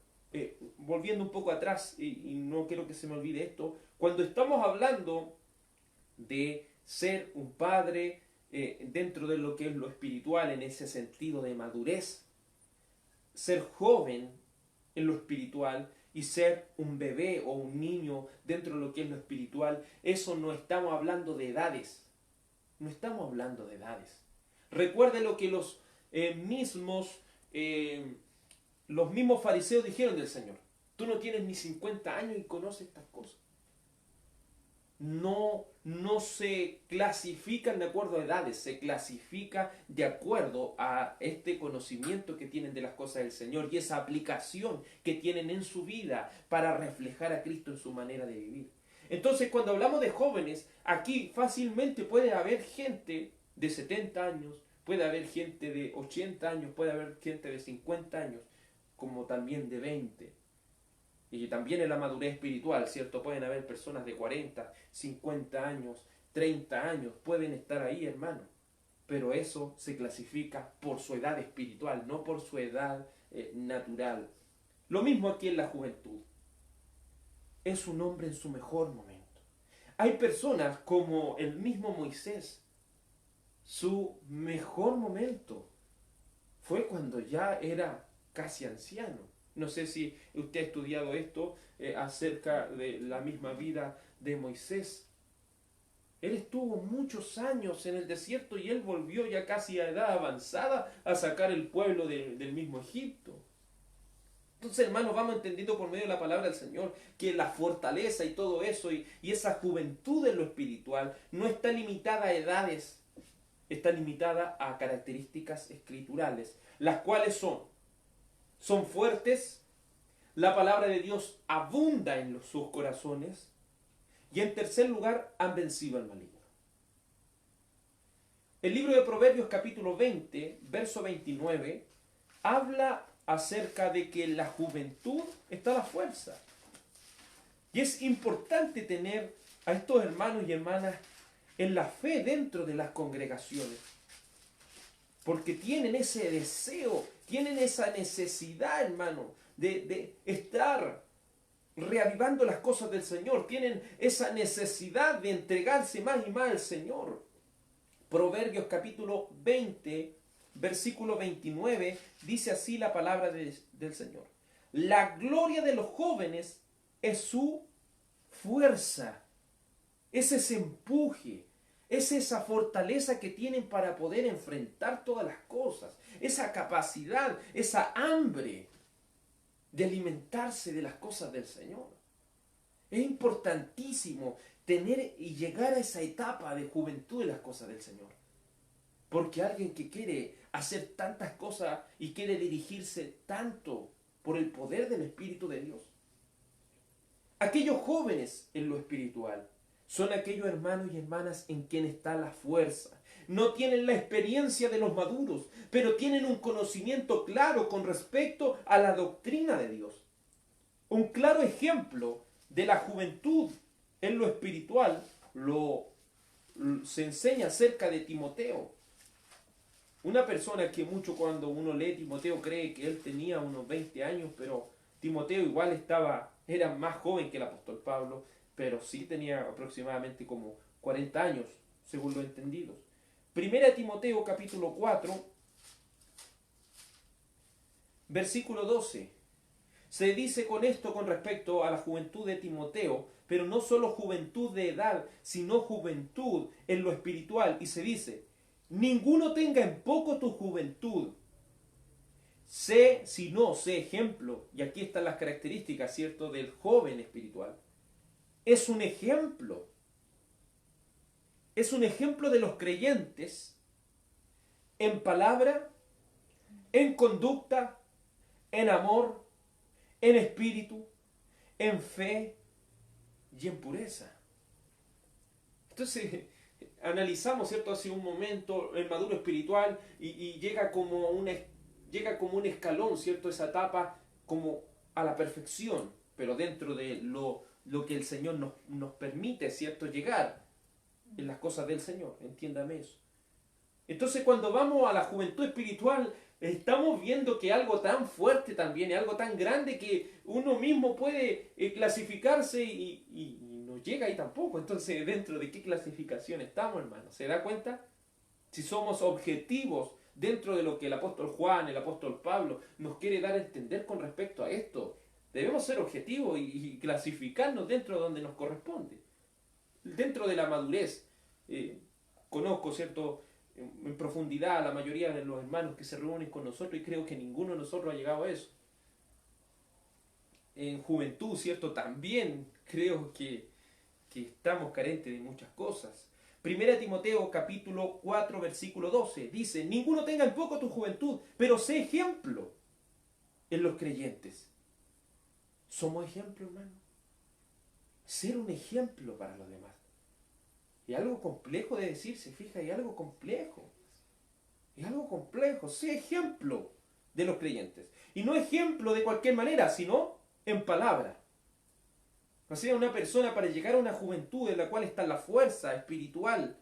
Volviendo un poco atrás, y no quiero que se me olvide esto, cuando estamos hablando de ser un padre dentro de lo que es lo espiritual, en ese sentido de madurez, ser joven en lo espiritual y ser un bebé o un niño dentro de lo que es lo espiritual, eso no estamos hablando de edades. No estamos hablando de edades. Recuerde lo que los mismos fariseos dijeron del Señor. Tú no tienes ni 50 años y conoces estas cosas. No se clasifican de acuerdo a edades, se clasifica de acuerdo a este conocimiento que tienen de las cosas del Señor y esa aplicación que tienen en su vida para reflejar a Cristo en su manera de vivir. Entonces, cuando hablamos de jóvenes, aquí fácilmente puede haber gente de 70 años, puede haber gente de 80 años, puede haber gente de 50 años, como también de 20. Y también en la madurez espiritual, ¿cierto? Pueden haber personas de 40, 50 años, 30 años, pueden estar ahí, hermano. Pero eso se clasifica por su edad espiritual, no por su edad natural. Lo mismo aquí en la juventud. Es un hombre en su mejor momento. Hay personas como el mismo Moisés. Su mejor momento fue cuando ya era casi anciano. No sé si usted ha estudiado esto acerca de la misma vida de Moisés. Él estuvo muchos años en el desierto y él volvió ya casi a edad avanzada a sacar el pueblo del mismo Egipto. Entonces, hermanos, vamos entendiendo por medio de la palabra del Señor que la fortaleza y todo eso y esa juventud en lo espiritual no está limitada a edades, está limitada a características escriturales, las cuales son fuertes, la palabra de Dios abunda en sus corazones y en tercer lugar han vencido al maligno. El libro de Proverbios capítulo 20, verso 29, habla acerca de que en la juventud está la fuerza. Y es importante tener a estos hermanos y hermanas en la fe dentro de las congregaciones, porque tienen ese deseo, tienen esa necesidad, hermano, de estar reavivando las cosas del Señor, tienen esa necesidad de entregarse más y más al Señor. Proverbios capítulo 20, versículo 29, dice así la palabra del Señor. La gloria de los jóvenes es su fuerza, es ese empuje, es esa fortaleza que tienen para poder enfrentar todas las cosas, esa capacidad, esa hambre de alimentarse de las cosas del Señor. Es importantísimo tener y llegar a esa etapa de juventud de las cosas del Señor. Porque alguien que quiere hacer tantas cosas y quiere dirigirse tanto por el poder del Espíritu de Dios. Aquellos jóvenes en lo espiritual son aquellos hermanos y hermanas en quien está la fuerza. No tienen la experiencia de los maduros, pero tienen un conocimiento claro con respecto a la doctrina de Dios. Un claro ejemplo de la juventud en lo espiritual se enseña acerca de Timoteo. Una persona que mucho cuando uno lee Timoteo cree que él tenía unos 20 años, pero Timoteo igual era más joven que el apóstol Pablo, pero sí tenía aproximadamente como 40 años, según lo entendido. Primera Timoteo capítulo 4, versículo 12. Se dice con esto con respecto a la juventud de Timoteo, pero no solo juventud de edad, sino juventud en lo espiritual. Y se dice, ninguno tenga en poco tu juventud. Sé, si no, sé ejemplo. Y aquí están las características, ¿cierto?, del joven espiritual. Es un ejemplo. Es un ejemplo de los creyentes en palabra, en conducta, en amor, en espíritu, en fe y en pureza. Entonces, analizamos, ¿cierto?, hace un momento el maduro espiritual y llega como un escalón, ¿cierto?, esa etapa como a la perfección, pero dentro de lo que el Señor nos permite, ¿cierto?, llegar en las cosas del Señor, entiéndame eso. Entonces cuando vamos a la juventud espiritual, estamos viendo que algo tan fuerte también, es algo tan grande que uno mismo puede clasificarse y no llega ahí tampoco. Entonces, ¿dentro de qué clasificación estamos, hermano? ¿Se da cuenta? Si somos objetivos dentro de lo que el apóstol Juan, el apóstol Pablo nos quiere dar a entender con respecto a esto, debemos ser objetivos y clasificarnos dentro de donde nos corresponde. Dentro de la madurez, conozco, ¿cierto?, en profundidad a la mayoría de los hermanos que se reúnen con nosotros y creo que ninguno de nosotros ha llegado a eso. En juventud, ¿cierto?, también creo que estamos carentes de muchas cosas. Primera Timoteo capítulo 4 versículo 12 dice, ninguno tenga en poco tu juventud, pero sé ejemplo en los creyentes. ¿Somos ejemplo, hermano? Ser un ejemplo para los demás. Es algo complejo de decir, se fija, es algo complejo. Es algo complejo. Sé ejemplo de los creyentes. Y no ejemplo de cualquier manera, sino en palabra. O sea, una persona para llegar a una juventud en la cual está la fuerza espiritual,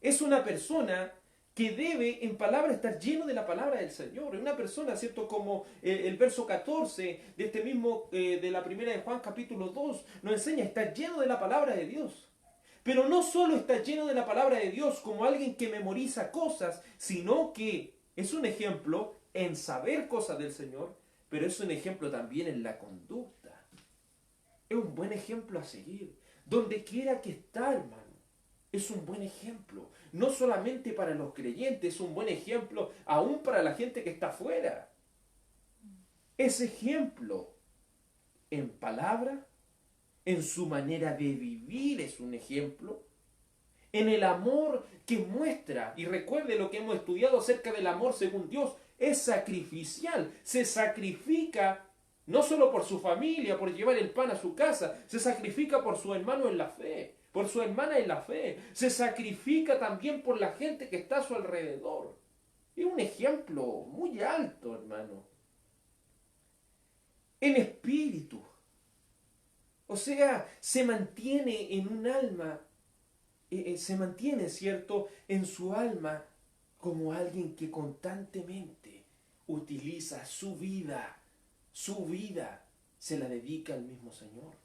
es una persona que debe en palabra estar lleno de la palabra del Señor. Es una persona, ¿cierto? Como el verso 14 de este mismo, de la primera de Juan capítulo 2, nos enseña, está lleno de la palabra de Dios. Pero no solo está lleno de la palabra de Dios como alguien que memoriza cosas, sino que es un ejemplo en saber cosas del Señor, pero es un ejemplo también en la conducta. Es un buen ejemplo a seguir. Donde quiera que está, hermano, es un buen ejemplo. No solamente para los creyentes, es un buen ejemplo aún para la gente que está afuera. Es ejemplo en palabra, en su manera de vivir es un ejemplo, en el amor que muestra, y recuerde lo que hemos estudiado acerca del amor según Dios, es sacrificial, se sacrifica no solo por su familia, por llevar el pan a su casa, se sacrifica por su hermano en la fe, por su hermana en la fe, se sacrifica también por la gente que está a su alrededor. Es un ejemplo muy alto, hermano. En espíritu. O sea, se mantiene en un alma, se mantiene, ¿cierto?, en su alma como alguien que constantemente utiliza su vida, se la dedica al mismo Señor.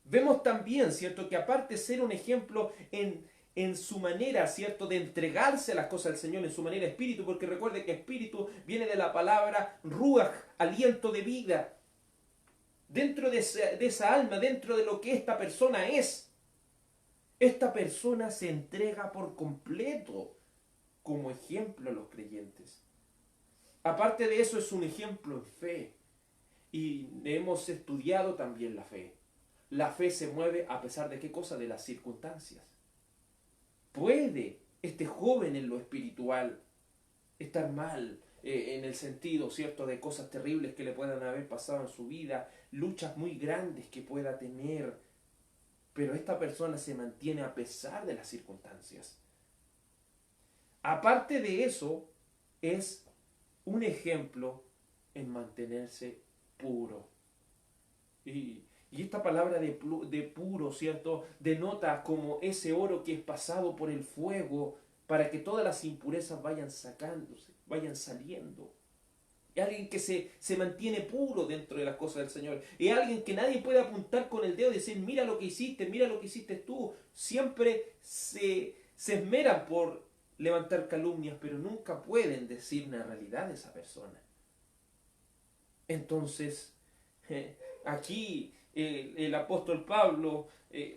Vemos también, ¿cierto?, que aparte de ser un ejemplo en su manera, ¿cierto?, de entregarse a las cosas del Señor, en su manera espíritu, porque recuerde que espíritu viene de la palabra ruach, aliento de vida. Dentro de esa alma, dentro de lo que esta persona es, esta persona se entrega por completo como ejemplo a los creyentes. Aparte de eso, es un ejemplo en fe. Y hemos estudiado también la fe. La fe se mueve a pesar de qué cosa, de las circunstancias. Puede este joven en lo espiritual estar mal, en el sentido, ¿cierto?, de cosas terribles que le puedan haber pasado en su vida, luchas muy grandes que pueda tener, pero esta persona se mantiene a pesar de las circunstancias. Aparte de eso, es un ejemplo en mantenerse puro. Y esta palabra de puro, ¿cierto?, denota como ese oro que es pasado por el fuego para que todas las impurezas vayan sacándose, vayan saliendo. Es alguien que se mantiene puro dentro de las cosas del Señor. Es alguien que nadie puede apuntar con el dedo y decir, mira lo que hiciste tú. Siempre se esmeran por levantar calumnias, pero nunca pueden decir una realidad de esa persona. Entonces, aquí el apóstol Pablo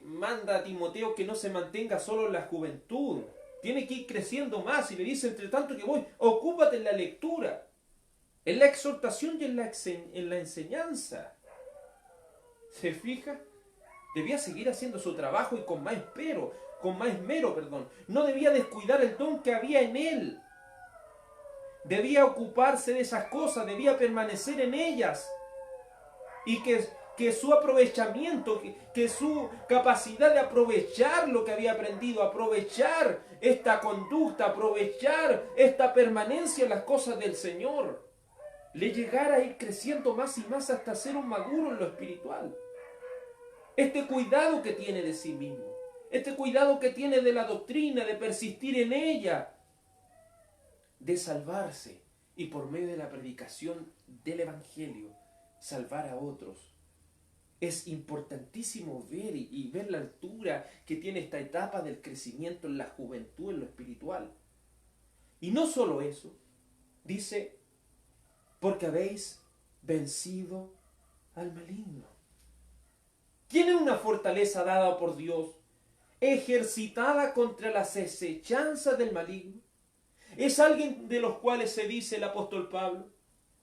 manda a Timoteo que no se mantenga solo en la juventud. Tiene que ir creciendo más y le dice, entre tanto que voy, ocúpate en la lectura, en la exhortación y en la enseñanza. ¿Se fija? Debía seguir haciendo su trabajo y con más esmero, perdón. No debía descuidar el don que había en él. Debía ocuparse de esas cosas, debía permanecer en ellas. Y que su aprovechamiento, que su capacidad de aprovechar lo que había aprendido, aprovechar esta conducta, aprovechar esta permanencia en las cosas del Señor, le llegara a ir creciendo más y más hasta ser un maduro en lo espiritual. Este cuidado que tiene de sí mismo, este cuidado que tiene de la doctrina, de persistir en ella, de salvarse y por medio de la predicación del Evangelio salvar a otros. Es importantísimo ver y ver la altura que tiene esta etapa del crecimiento en la juventud, en lo espiritual. Y no solo eso, dice, porque habéis vencido al maligno. Tienen una fortaleza dada por Dios, ejercitada contra las asechanzas del maligno. Es alguien de los cuales se dice el apóstol Pablo,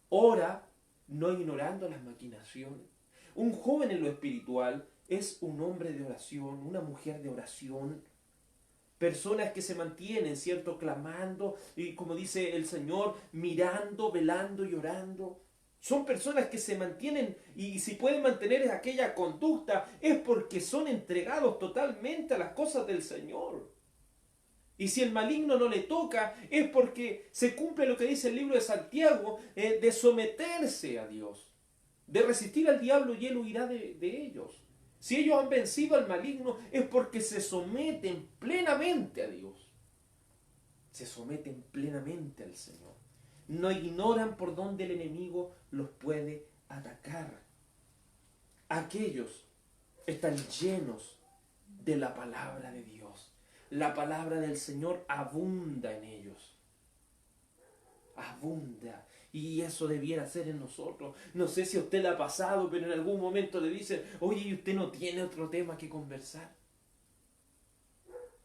ora no ignorando las maquinaciones. Un joven en lo espiritual es un hombre de oración, una mujer de oración. Personas que se mantienen, ¿cierto?, clamando y, como dice el Señor, mirando, velando y orando. Son personas que se mantienen, y si pueden mantener aquella conducta es porque son entregados totalmente a las cosas del Señor. Y si el maligno no le toca es porque se cumple lo que dice el libro de Santiago, de someterse a Dios, de resistir al diablo y él huirá de ellos. Si ellos han vencido al maligno es porque se someten plenamente a Dios. Se someten plenamente al Señor. No ignoran por dónde el enemigo los puede atacar. Aquellos están llenos de la palabra de Dios. La palabra del Señor abunda en ellos. Abunda. Y eso debiera ser en nosotros. No sé si a usted le ha pasado, pero en algún momento le dicen, oye, ¿y usted no tiene otro tema que conversar?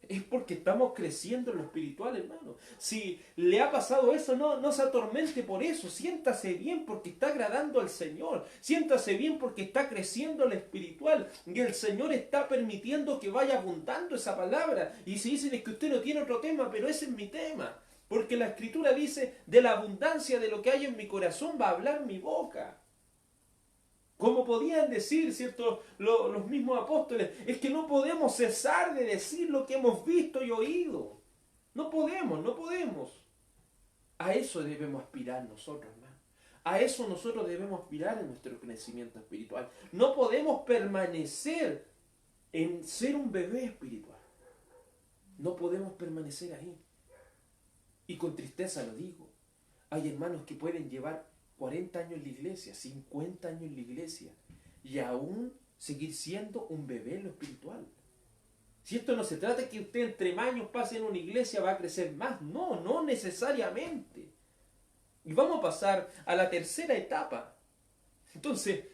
Es porque estamos creciendo en lo espiritual, hermano. Si le ha pasado eso, no se atormente por eso. Siéntase bien porque está agradando al Señor. Siéntase bien porque está creciendo en lo espiritual. Y el Señor está permitiendo que vaya abundando esa palabra. Y si dicen es que usted no tiene otro tema, pero ese es mi tema. Porque la Escritura dice, de la abundancia de lo que hay en mi corazón va a hablar mi boca. Como podían decir, ¿cierto?, los mismos apóstoles, es que no podemos cesar de decir lo que hemos visto y oído. No podemos. A eso debemos aspirar nosotros, hermano. A eso nosotros debemos aspirar en nuestro crecimiento espiritual. No podemos permanecer en ser un bebé espiritual. No podemos permanecer ahí. Y con tristeza lo digo. Hay hermanos que pueden llevar 40 años en la iglesia, 50 años en la iglesia, y aún seguir siendo un bebé en lo espiritual. Si esto no se trata de que usted entre más años pase en una iglesia va a crecer más, no necesariamente. Y vamos a pasar a la tercera etapa. Entonces,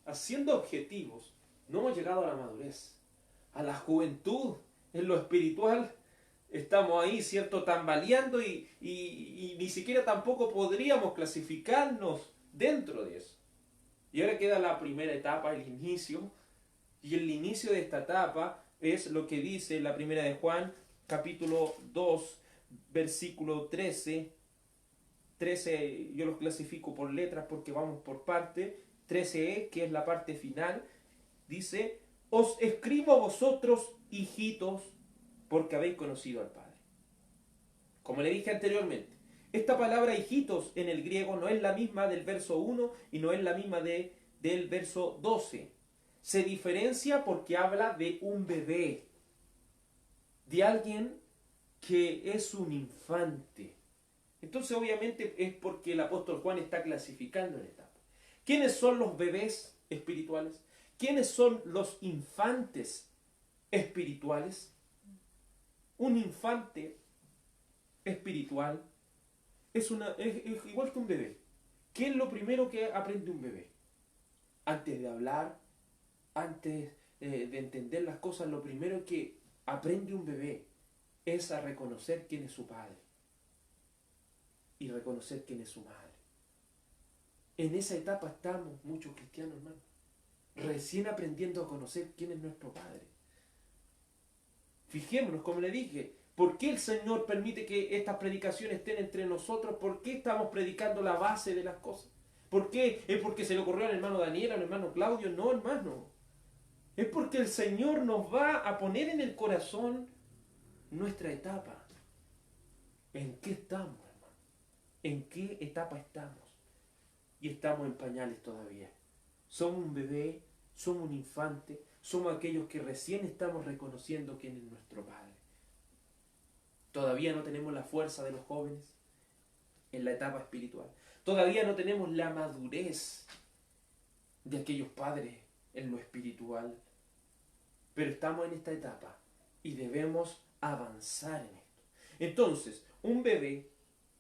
haciendo objetivos, no hemos llegado a la madurez, a la juventud en lo espiritual. Estamos ahí, ¿cierto?, tambaleando y ni siquiera tampoco podríamos clasificarnos dentro de eso. Y ahora queda la primera etapa, el inicio. Y el inicio de esta etapa es lo que dice la primera de Juan, capítulo 2, versículo 13. 13 yo los clasifico por letras porque vamos por parte. 13e, que es la parte final, dice, os escribo a vosotros, hijitos, porque habéis conocido al Padre. Como le dije anteriormente, esta palabra hijitos en el griego no es la misma del verso 1 y no es la misma del verso 12. Se diferencia porque habla de un bebé, de alguien que es un infante. Entonces obviamente es porque el apóstol Juan está clasificando en etapa. ¿Quiénes son los bebés espirituales? ¿Quiénes son los infantes espirituales? Un infante espiritual es igual que un bebé. ¿Qué es lo primero que aprende un bebé? Antes de hablar, antes de entender las cosas, lo primero que aprende un bebé es a reconocer quién es su padre y reconocer quién es su madre. En esa etapa estamos muchos cristianos, hermano, recién aprendiendo a conocer quién es nuestro padre. Fijémonos, como le dije, ¿por qué el Señor permite que estas predicaciones estén entre nosotros? ¿Por qué estamos predicando la base de las cosas? ¿Por qué? ¿Es porque se le ocurrió al hermano Daniel, al hermano Claudio? No, hermano. Es porque el Señor nos va a poner en el corazón nuestra etapa. ¿En qué estamos, hermano? ¿En qué etapa estamos? Y estamos en pañales todavía. Somos un bebé, somos un infante, somos aquellos que recién estamos reconociendo quién es nuestro Padre. Todavía no tenemos la fuerza de los jóvenes en la etapa espiritual. Todavía no tenemos la madurez de aquellos padres en lo espiritual. Pero estamos en esta etapa y debemos avanzar en esto. Entonces, un bebé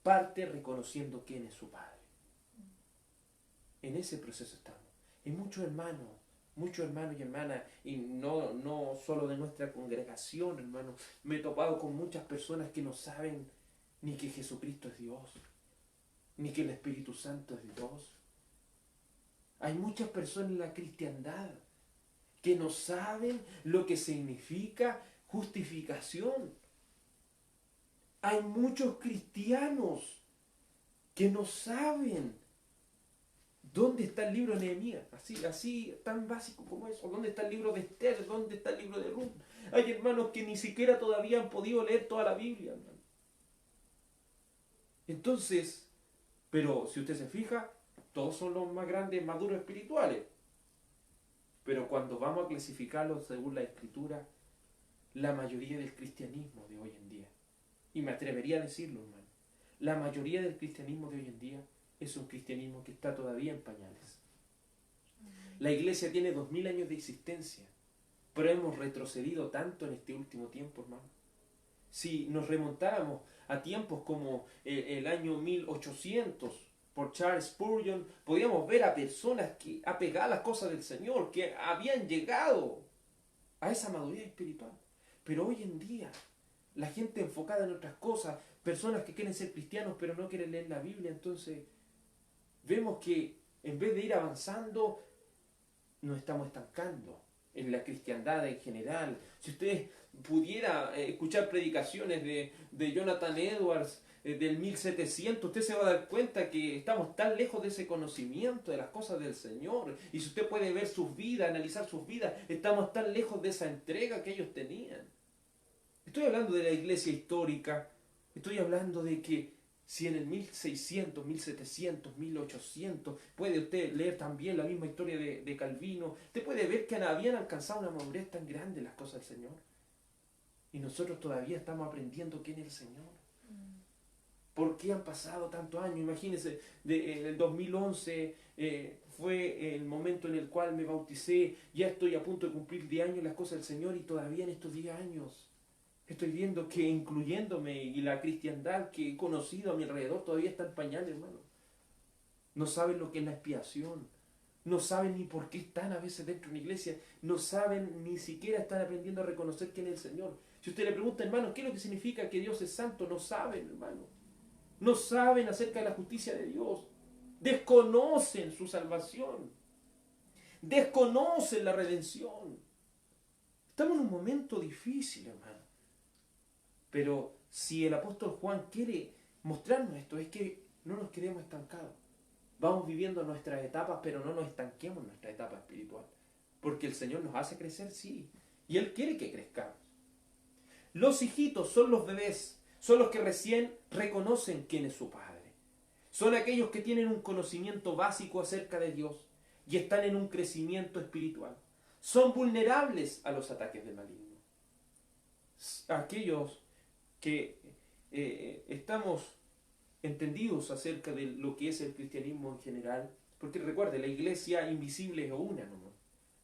parte reconociendo quién es su padre. En ese proceso estamos. Hay muchos hermanos y hermanas, y no solo de nuestra congregación, hermano. Me he topado con muchas personas que no saben ni que Jesucristo es Dios, ni que el Espíritu Santo es Dios. Hay muchas personas en la cristiandad que no saben lo que significa justificación. Hay muchos cristianos que no saben dónde está el libro de Nehemías, así tan básico como eso, dónde está el libro de Esther, dónde está el libro de Ruth. Hay hermanos que ni siquiera todavía han podido leer toda la Biblia, hermano. Entonces, pero si usted se fija, todos son los más grandes, maduros espirituales. Pero cuando vamos a clasificarlos según la Escritura, la mayoría del cristianismo de hoy en día, y me atrevería a decirlo, hermano, la mayoría del cristianismo de hoy en día es un cristianismo que está todavía en pañales. La iglesia tiene 2000 años de existencia, pero hemos retrocedido tanto en este último tiempo, hermano. Si nos remontáramos a tiempos como el año 1800, por Charles Spurgeon, podíamos ver a personas que apegadas a las cosas del Señor, que habían llegado a esa madurez espiritual. Pero hoy en día, la gente enfocada en otras cosas, personas que quieren ser cristianos pero no quieren leer la Biblia, entonces vemos que en vez de ir avanzando, nos estamos estancando en la cristiandad en general. Si usted pudiera escuchar predicaciones de Jonathan Edwards del 1700, usted se va a dar cuenta que estamos tan lejos de ese conocimiento de las cosas del Señor. Y si usted puede ver sus vidas, analizar sus vidas, estamos tan lejos de esa entrega que ellos tenían. Estoy hablando de la iglesia histórica, estoy hablando de que si en el 1600, 1700, 1800, puede usted leer también la misma historia de Calvino, usted puede ver que habían alcanzado una madurez tan grande en las cosas del Señor. Y nosotros todavía estamos aprendiendo quién es el Señor. ¿Por qué han pasado tantos años? Imagínense, en el 2011 fue el momento en el cual me bauticé, ya estoy a punto de cumplir 10 años en las cosas del Señor y todavía en estos 10 años estoy viendo que incluyéndome y la cristiandad que he conocido a mi alrededor todavía está en pañales, hermano. No saben lo que es la expiación. No saben ni por qué están a veces dentro de una iglesia. No saben, ni siquiera están aprendiendo a reconocer quién es el Señor. Si usted le pregunta, hermano, ¿qué es lo que significa que Dios es santo? No saben, hermano. No saben acerca de la justicia de Dios. Desconocen su salvación. Desconocen la redención. Estamos en un momento difícil, hermano. Pero si el apóstol Juan quiere mostrarnos esto, es que no nos quedemos estancados. Vamos viviendo nuestras etapas, pero no nos estanquemos en nuestra etapa espiritual. Porque el Señor nos hace crecer, sí. Y Él quiere que crezcamos. Los hijitos son los bebés, son los que recién reconocen quién es su padre. Son aquellos que tienen un conocimiento básico acerca de Dios y están en un crecimiento espiritual. Son vulnerables a los ataques del maligno. Aquellos que estamos entendidos acerca de lo que es el cristianismo en general, porque recuerde, la iglesia invisible es una,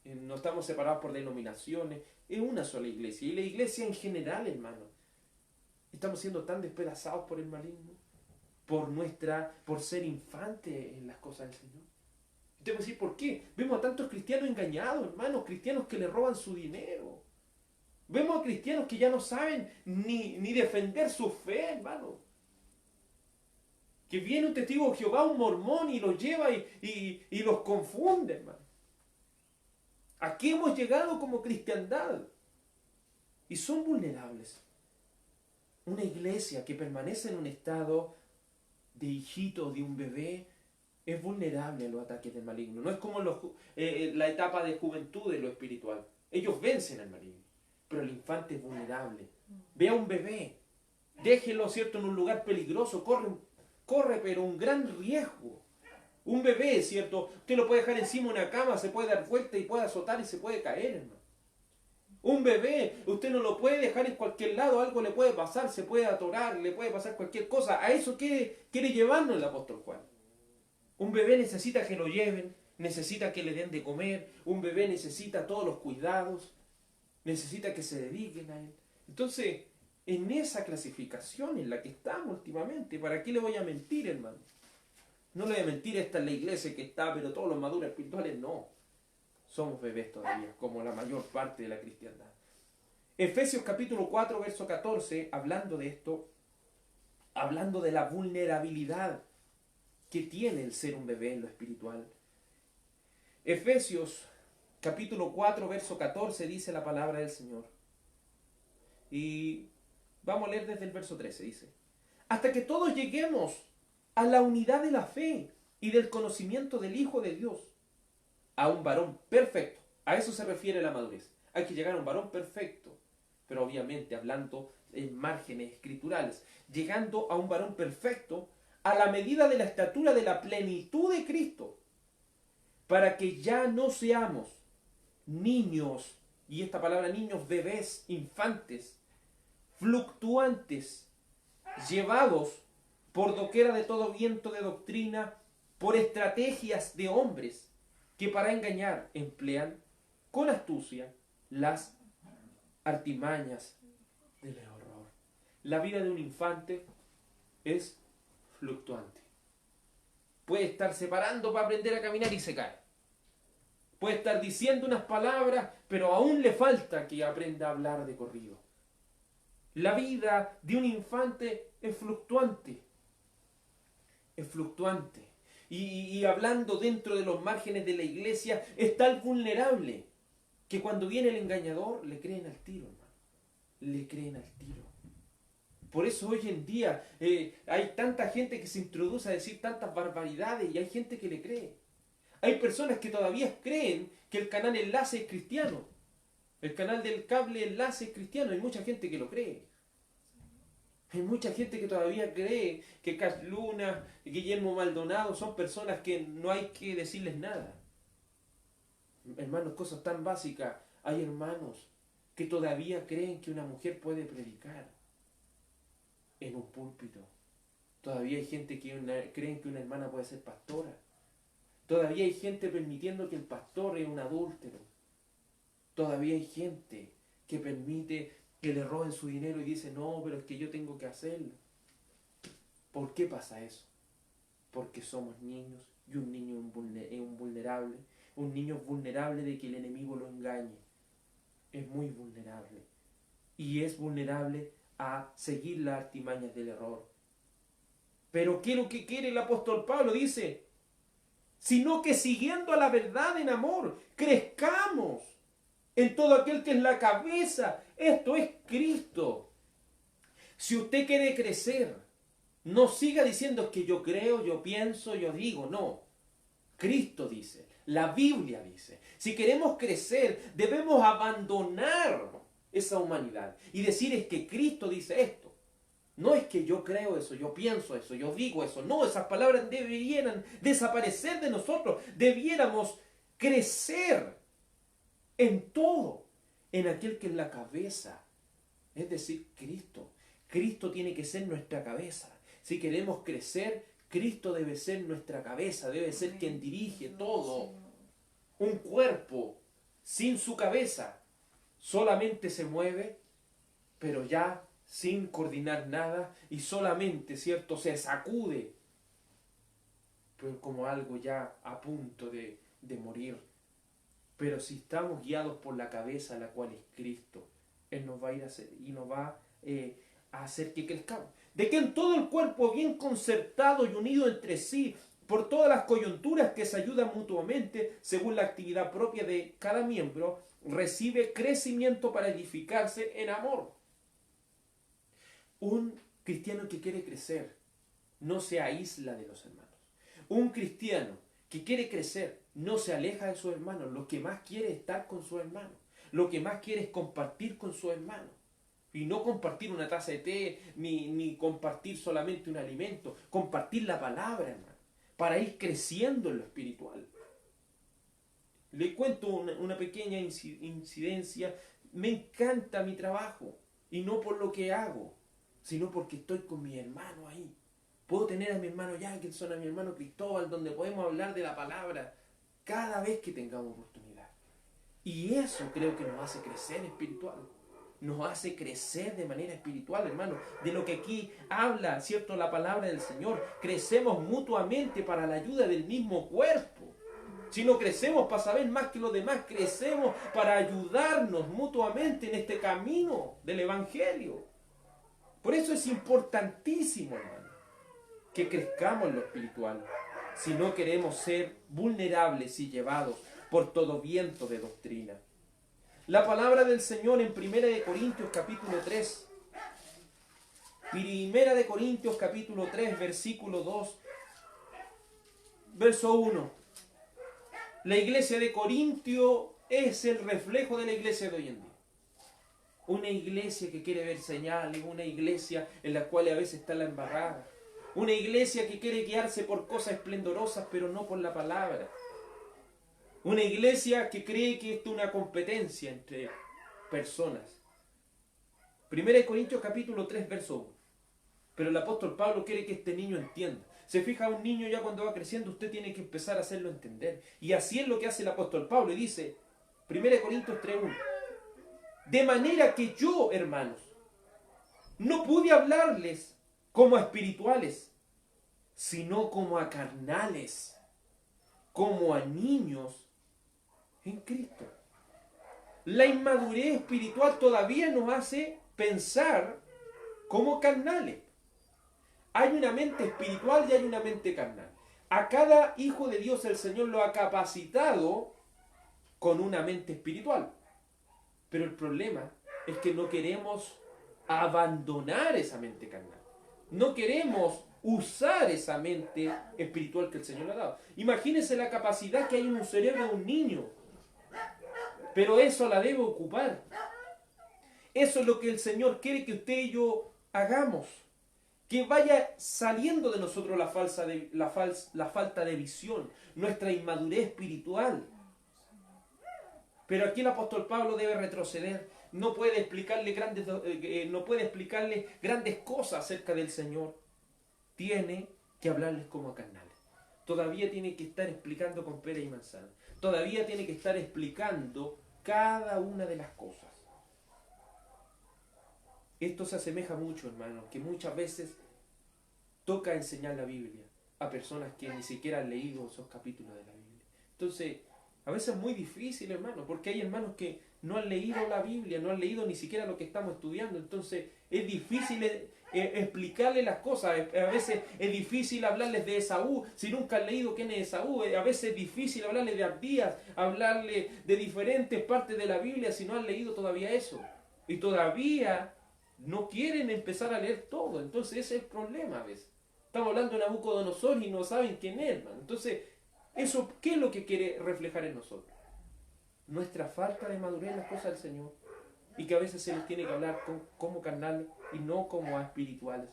no estamos separados por denominaciones, es una sola iglesia, y la iglesia en general, hermano, estamos siendo tan despedazados por el maligno. por ser infante en las cosas del Señor. Te voy a decir por qué. Vemos a tantos cristianos engañados, hermanos, cristianos que le roban su dinero. Vemos a cristianos que ya no saben ni defender su fe, hermano. Que viene un testigo de Jehová, un mormón, y los lleva y los confunde, hermano. ¿A qué hemos llegado como cristiandad? Y son vulnerables. Una iglesia que permanece en un estado de hijito, de un bebé, es vulnerable a los ataques del maligno. No es como la etapa de juventud de lo espiritual. Ellos vencen al maligno, pero el infante es vulnerable. Ve a un bebé, déjelo, ¿cierto?, en un lugar peligroso, corre, pero un gran riesgo. Un bebé, ¿cierto?, usted lo puede dejar encima de una cama, se puede dar vuelta y puede azotar y se puede caer, hermano. Un bebé, usted no lo puede dejar en cualquier lado, algo le puede pasar, se puede atorar, le puede pasar cualquier cosa. A eso quiere llevarnos el apóstol Juan. Un bebé necesita que lo lleven, necesita que le den de comer, un bebé necesita todos los cuidados, necesita que se dediquen a él. Entonces, en esa clasificación en la que estamos últimamente, ¿para qué le voy a mentir, hermano? No le voy a mentir, esta es la iglesia que está, pero todos los maduros espirituales no. Somos bebés todavía, como la mayor parte de la cristiandad. Efesios capítulo 4, verso 14, hablando de esto, hablando de la vulnerabilidad que tiene el ser un bebé en lo espiritual. Efesios capítulo 4, verso 14 dice la palabra del Señor. Y vamos a leer desde el verso 13, dice: hasta que todos lleguemos a la unidad de la fe y del conocimiento del Hijo de Dios, a un varón perfecto. A eso se refiere la madurez. Hay que llegar a un varón perfecto, pero obviamente hablando en márgenes escriturales, llegando a un varón perfecto a la medida de la estatura de la plenitud de Cristo, para que ya no seamos niños, y esta palabra niños, bebés, infantes, fluctuantes, llevados por doquiera de todo viento de doctrina, por estrategias de hombres que para engañar emplean con astucia las artimañas del error. La vida de un infante es fluctuante. Puede estar separando para aprender a caminar y se cae. Puede estar diciendo unas palabras, pero aún le falta que aprenda a hablar de corrido. La vida de un infante es fluctuante. Es fluctuante. Y hablando dentro de los márgenes de la iglesia, es tan vulnerable que cuando viene el engañador le creen al tiro, hermano. Le creen al tiro. Por eso hoy en día hay tanta gente que se introduce a decir tantas barbaridades y hay gente que le cree. Hay personas que todavía creen que el canal Enlace es cristiano. El canal del cable Enlace es cristiano. Hay mucha gente que lo cree. Hay mucha gente que todavía cree que Cash Luna y Guillermo Maldonado son personas que no hay que decirles nada. Hermanos, cosas tan básicas. Hay hermanos que todavía creen que una mujer puede predicar en un púlpito. Todavía hay gente que creen que una hermana puede ser pastora. Todavía hay gente permitiendo que el pastor es un adúltero. Todavía hay gente que permite que le roben su dinero y dice, no, pero es que yo tengo que hacerlo. ¿Por qué pasa eso? Porque somos niños y un niño es un vulnerable. Un niño es vulnerable de que el enemigo lo engañe. Es muy vulnerable. Y es vulnerable a seguir las artimañas del error. Pero ¿qué es lo que quiere el apóstol Pablo? Dice, sino que siguiendo a la verdad en amor, crezcamos en todo aquel que es la cabeza. Esto es Cristo. Si usted quiere crecer, no siga diciendo que yo creo, yo pienso, yo digo. No. Cristo dice, la Biblia dice, si queremos crecer, debemos abandonar esa humanidad y decir es que Cristo dice esto. No es que yo creo eso, yo pienso eso, yo digo eso. No, esas palabras debieran desaparecer de nosotros. Debiéramos crecer en todo, en aquel que es la cabeza, es decir, Cristo. Cristo tiene que ser nuestra cabeza. Si queremos crecer, Cristo debe ser nuestra cabeza, debe ser quien dirige todo. Un cuerpo sin su cabeza solamente se mueve, pero ya sin coordinar nada y solamente, ¿cierto?, se sacude, pero como algo ya a punto de morir. Pero si estamos guiados por la cabeza, la cual es Cristo, Él nos va a ir a hacer y nos va a hacer que crezcamos. De que en todo el cuerpo, bien concertado y unido entre sí, por todas las coyunturas que se ayudan mutuamente, según la actividad propia de cada miembro, recibe crecimiento para edificarse en amor. Un cristiano que quiere crecer no se aísla de los hermanos. Un cristiano que quiere crecer no se aleja de sus hermanos. Lo que más quiere es estar con sus hermanos. Lo que más quiere es compartir con sus hermanos. Y no compartir una taza de té, ni compartir solamente un alimento. Compartir la palabra, hermano, para ir creciendo en lo espiritual. Le cuento una pequeña incidencia. Me encanta mi trabajo. Y no por lo que hago, sino porque estoy con mi hermano ahí. Puedo tener a mi hermano Jackelson, a mi hermano Cristóbal, donde podemos hablar de la palabra cada vez que tengamos oportunidad. Y eso creo que nos hace crecer espiritual. Nos hace crecer de manera espiritual, hermano. De lo que aquí habla, ¿cierto?, la palabra del Señor. Crecemos mutuamente para la ayuda del mismo cuerpo. Si no crecemos para saber más que los demás, crecemos para ayudarnos mutuamente en este camino del Evangelio. Por eso es importantísimo, hermano, que crezcamos en lo espiritual, si no queremos ser vulnerables y llevados por todo viento de doctrina. La palabra del Señor en 1 Corintios capítulo 3. 1 Corintios capítulo 3, versículo 2, verso 1. La iglesia de Corintio es el reflejo de la iglesia de hoy en día. Una iglesia que quiere ver señales, una iglesia en la cual a veces está la embarrada. Una iglesia que quiere guiarse por cosas esplendorosas, pero no por la palabra. Una iglesia que cree que esto es una competencia entre personas. 1 Corintios capítulo 3, verso 1. Pero el apóstol Pablo quiere que este niño entienda. Se fija, un niño ya cuando va creciendo, usted tiene que empezar a hacerlo entender. Y así es lo que hace el apóstol Pablo. Y dice, 1 Corintios 3, 1. De manera que yo, hermanos, no pude hablarles como a espirituales, sino como a carnales, como a niños en Cristo. La inmadurez espiritual todavía nos hace pensar como carnales. Hay una mente espiritual y hay una mente carnal. A cada hijo de Dios el Señor lo ha capacitado con una mente espiritual. Pero el problema es que no queremos abandonar esa mente carnal. No queremos usar esa mente espiritual que el Señor le ha dado. Imagínense la capacidad que hay en un cerebro de un niño. Pero eso la debe ocupar. Eso es lo que el Señor quiere que usted y yo hagamos. Que vaya saliendo de nosotros la falta de visión, nuestra inmadurez espiritual. Pero aquí el apóstol Pablo debe retroceder. No puede explicarle grandes cosas acerca del Señor. Tiene que hablarles como a carnales. Todavía tiene que estar explicando con pera y manzana. Todavía tiene que estar explicando cada una de las cosas. Esto se asemeja mucho, hermanos, que muchas veces toca enseñar la Biblia a personas que ni siquiera han leído esos capítulos de la Biblia. Entonces, a veces es muy difícil, hermano, porque hay hermanos que no han leído la Biblia, no han leído ni siquiera lo que estamos estudiando. Entonces, es difícil explicarles las cosas. A veces es difícil hablarles de Esaú si nunca han leído quién es Esaú. A veces es difícil hablarles de Abdías, hablarles de diferentes partes de la Biblia si no han leído todavía eso. Y todavía no quieren empezar a leer todo. Entonces, ese es el problema a veces. Estamos hablando de Nabucodonosor y no saben quién es, hermano. Entonces, eso, ¿qué es lo que quiere reflejar en nosotros? Nuestra falta de madurez en las cosas del Señor. Y que a veces se les tiene que hablar como carnales y no como a espirituales.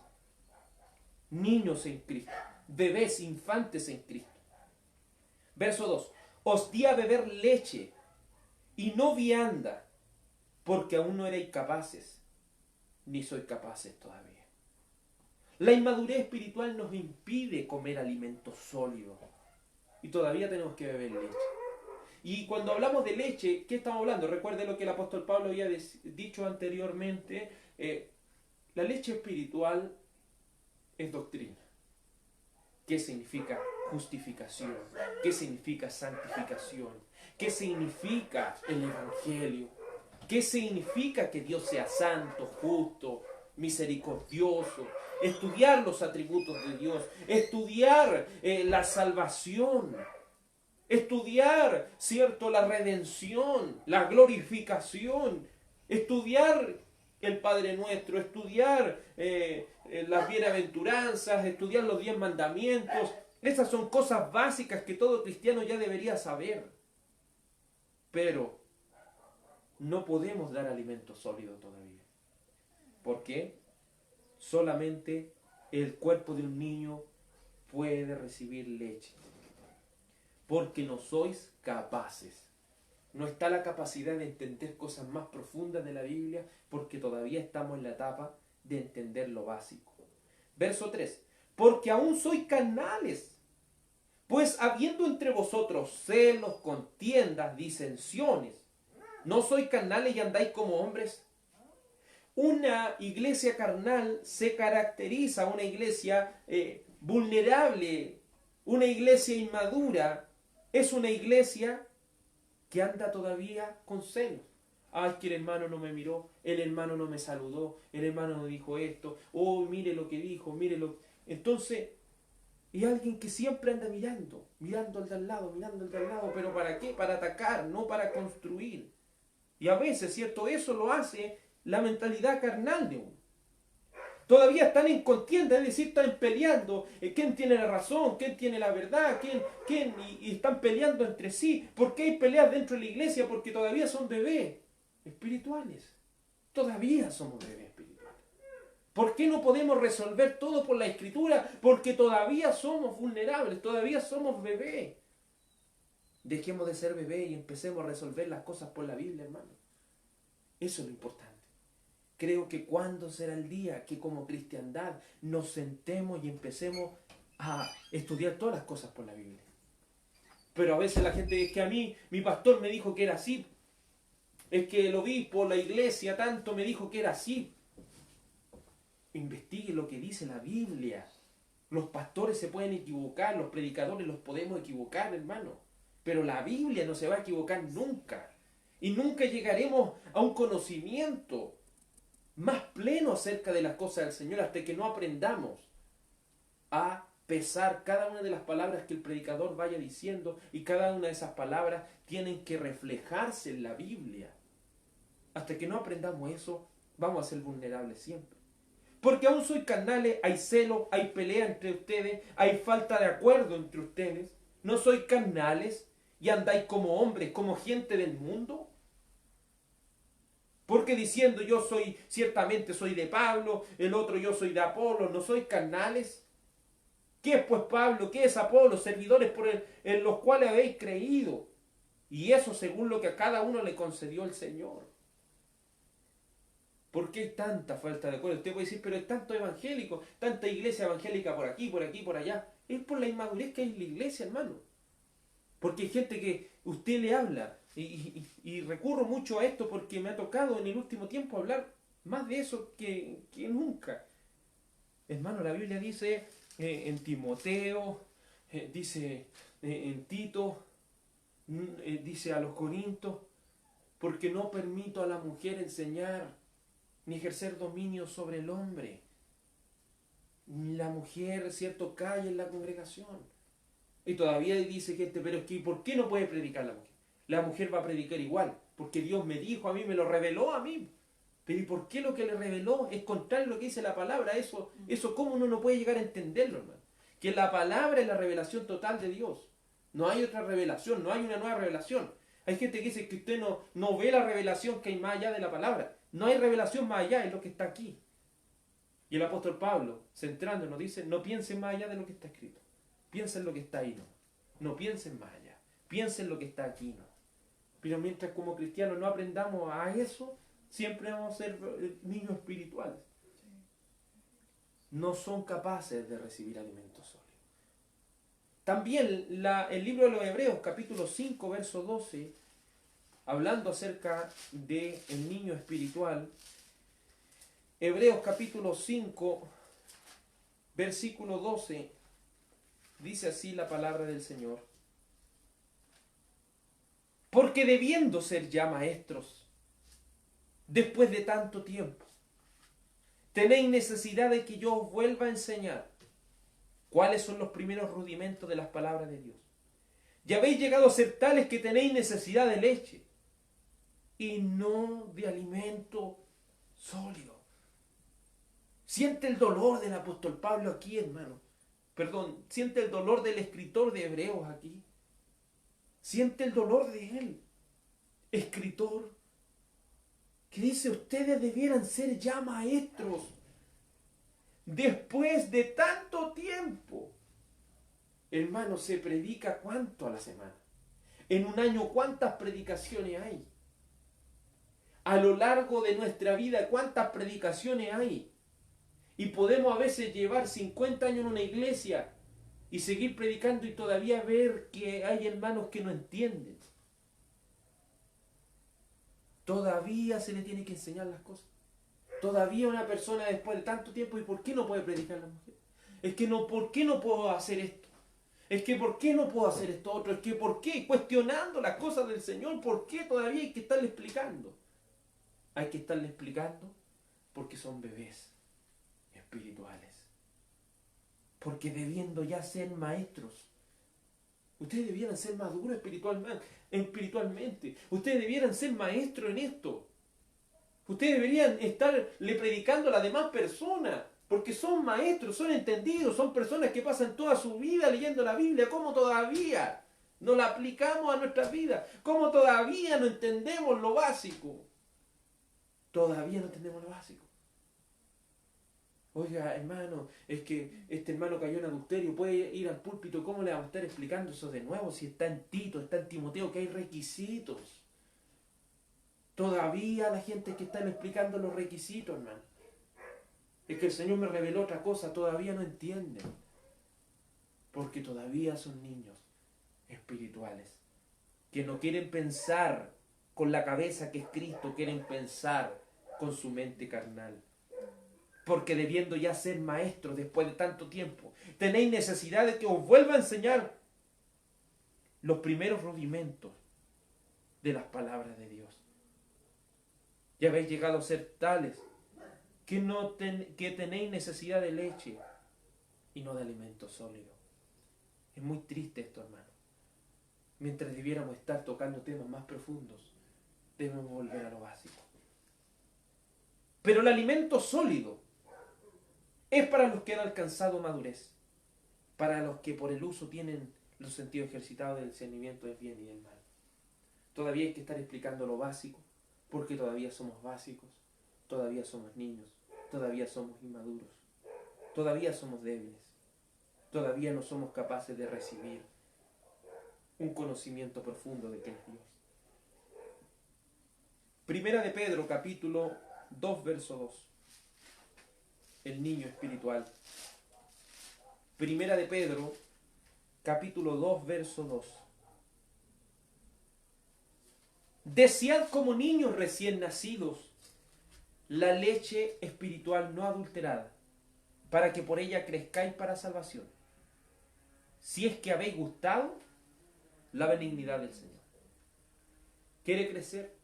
Niños en Cristo. Bebés, infantes en Cristo. Verso 2. Os di a beber leche y no vianda, porque aún no erais capaces, ni sois capaces todavía. La inmadurez espiritual nos impide comer alimentos sólidos. Y todavía tenemos que beber leche. Y cuando hablamos de leche, ¿qué estamos hablando? Recuerde lo que el apóstol Pablo había dicho anteriormente. La leche espiritual es doctrina. ¿Qué significa justificación? ¿Qué significa santificación? ¿Qué significa el Evangelio? ¿Qué significa que Dios sea santo, justo, misericordioso? Estudiar los atributos de Dios, estudiar la salvación, estudiar, ¿cierto?, la redención, la glorificación, estudiar el Padre Nuestro, estudiar las bienaventuranzas, estudiar los 10 mandamientos. Esas son cosas básicas que todo cristiano ya debería saber. Pero no podemos dar alimento sólido todavía. ¿Por qué? Solamente el cuerpo de un niño puede recibir leche. Porque no sois capaces. No está la capacidad de entender cosas más profundas de la Biblia porque todavía estamos en la etapa de entender lo básico. Verso 3. Porque aún sois carnales, pues habiendo entre vosotros celos, contiendas, disensiones, ¿no sois carnales y andáis como hombres? Una iglesia carnal se caracteriza, una iglesia vulnerable, una iglesia inmadura, es una iglesia que anda todavía con celos. Ay, que el hermano no me miró, el hermano no me saludó, el hermano no dijo esto, oh, mire lo que dijo, mire lo... Entonces, es alguien que siempre anda mirando al de al lado, pero ¿para qué? Para atacar, no para construir. Y a veces, ¿cierto? Eso lo hace la mentalidad carnal de uno. Todavía están en contienda, es decir, están peleando. ¿Quién tiene la razón? ¿Quién tiene la verdad? ¿Quién? Y están peleando entre sí. ¿Por qué hay peleas dentro de la iglesia? Porque todavía son bebés espirituales. Todavía somos bebés espirituales. ¿Por qué no podemos resolver todo por la Escritura? Porque todavía somos vulnerables, todavía somos bebés. Dejemos de ser bebés y empecemos a resolver las cosas por la Biblia, hermano. Eso es lo importante. Creo que cuando será el día que como cristiandad nos sentemos y empecemos a estudiar todas las cosas por la Biblia. Pero a veces la gente dice que a mí, mi pastor me dijo que era así. Es que el obispo, la iglesia, tanto me dijo que era así. Investigue lo que dice la Biblia. Los pastores se pueden equivocar, los predicadores los podemos equivocar, hermano. Pero la Biblia no se va a equivocar nunca. Y nunca llegaremos a un conocimiento más pleno acerca de las cosas del Señor hasta que no aprendamos a pesar cada una de las palabras que el predicador vaya diciendo, y cada una de esas palabras tienen que reflejarse en la Biblia. Hasta que no aprendamos eso, vamos a ser vulnerables siempre. Porque aún sois carnales, hay celo, hay pelea entre ustedes, hay falta de acuerdo entre ustedes. ¿No sois carnales y andáis como hombres, como gente del mundo? Porque diciendo yo soy, ciertamente soy de Pablo, el otro yo soy de Apolo, ¿no sois carnales? ¿Qué es pues Pablo? ¿Qué es Apolo? Servidores en los cuales habéis creído. Y eso según lo que a cada uno le concedió el Señor. ¿Por qué hay tanta falta de acuerdo? Usted puede decir, pero es tanto evangélico, tanta iglesia evangélica por aquí, por allá. Es por la inmadurez que hay en la iglesia, hermano. Porque hay gente que usted le habla, y recurro mucho a esto porque me ha tocado en el último tiempo hablar más de eso que nunca. Hermano, la Biblia dice en Timoteo, dice en Tito, dice a los Corintios, porque no permito a la mujer enseñar ni ejercer dominio sobre el hombre. La mujer, ¿cierto?, calla en la congregación. Y todavía dice gente, pero es que ¿por qué no puede predicar la mujer? La mujer va a predicar igual, porque Dios me dijo a mí, me lo reveló a mí. Pero ¿y por qué lo que le reveló es contrario a lo que dice la palabra? Eso ¿cómo uno no puede llegar a entenderlo, hermano? Que la palabra es la revelación total de Dios. No hay otra revelación, no hay una nueva revelación. Hay gente que dice que usted no ve la revelación que hay más allá de la palabra. No hay revelación más allá, es lo que está aquí. Y el apóstol Pablo, centrándonos, dice, no piensen más allá de lo que está escrito. Piensa en lo que está ahí, no piensen más allá. Piensen en lo que está aquí, no. Pero mientras como cristianos no aprendamos a eso, siempre vamos a ser niños espirituales. No son capaces de recibir alimento sólido. También el libro de los Hebreos, capítulo 5, verso 12, hablando acerca del niño espiritual, Hebreos capítulo 5, versículo 12, dice así la palabra del Señor. Porque debiendo ser ya maestros, después de tanto tiempo, tenéis necesidad de que yo os vuelva a enseñar cuáles son los primeros rudimentos de las palabras de Dios. Ya habéis llegado a ser tales que tenéis necesidad de leche y no de alimento sólido. Siente el dolor del apóstol Pablo aquí, hermano. Perdón, siente el dolor del escritor de Hebreos aquí. Siente el dolor de él, escritor, que dice: ustedes debieran ser ya maestros después de tanto tiempo. Hermano, se predica ¿cuánto a la semana? En un año, ¿cuántas predicaciones hay? A lo largo de nuestra vida, ¿cuántas predicaciones hay? Y podemos a veces llevar 50 años en una iglesia y seguir predicando y todavía ver que hay hermanos que no entienden. Todavía se le tiene que enseñar las cosas. Todavía una persona después de tanto tiempo, ¿y por qué no puede predicar la mujer? Es que no, ¿por qué no puedo hacer esto? Es que ¿por qué no puedo hacer esto otro? Es que ¿por qué? Cuestionando las cosas del Señor, ¿por qué todavía hay que estarle explicando? Hay que estarle explicando porque son bebés espirituales. Porque debiendo ya ser maestros, ustedes debieran ser maduros espiritualmente. Ustedes debieran ser maestros en esto. Ustedes deberían estarle predicando a las demás personas. Porque son maestros, son entendidos, son personas que pasan toda su vida leyendo la Biblia. ¿Cómo todavía no la aplicamos a nuestras vidas? ¿Cómo todavía no entendemos lo básico? Todavía no entendemos lo básico. Oiga, hermano, es que este hermano cayó en adulterio, puede ir al púlpito, ¿cómo le vamos a estar explicando eso de nuevo? Si está en Tito, está en Timoteo, que hay requisitos. Todavía la gente que está explicando los requisitos, hermano. Es que el Señor me reveló otra cosa, todavía no entienden. Porque todavía son niños espirituales, que no quieren pensar con la cabeza que es Cristo, quieren pensar con su mente carnal. Porque debiendo ya ser maestros después de tanto tiempo, tenéis necesidad de que os vuelva a enseñar los primeros rudimentos de las palabras de Dios. Ya habéis llegado a ser tales que tenéis necesidad de leche y no de alimento sólido. Es muy triste esto, hermano. Mientras debiéramos estar tocando temas más profundos, debemos volver a lo básico. Pero el alimento sólido es para los que han alcanzado madurez, para los que por el uso tienen los sentidos ejercitados del discernimiento del bien y del mal. Todavía hay que estar explicando lo básico, porque todavía somos básicos, todavía somos niños, todavía somos inmaduros, todavía somos débiles, todavía no somos capaces de recibir un conocimiento profundo de quién es Dios. Primera de Pedro, capítulo 2, verso 2. El niño espiritual. Primera de Pedro, capítulo 2, verso 2. Desead como niños recién nacidos la leche espiritual no adulterada, para que por ella crezcáis para salvación, si es que habéis gustado la benignidad del Señor. ¿Quiere crecer?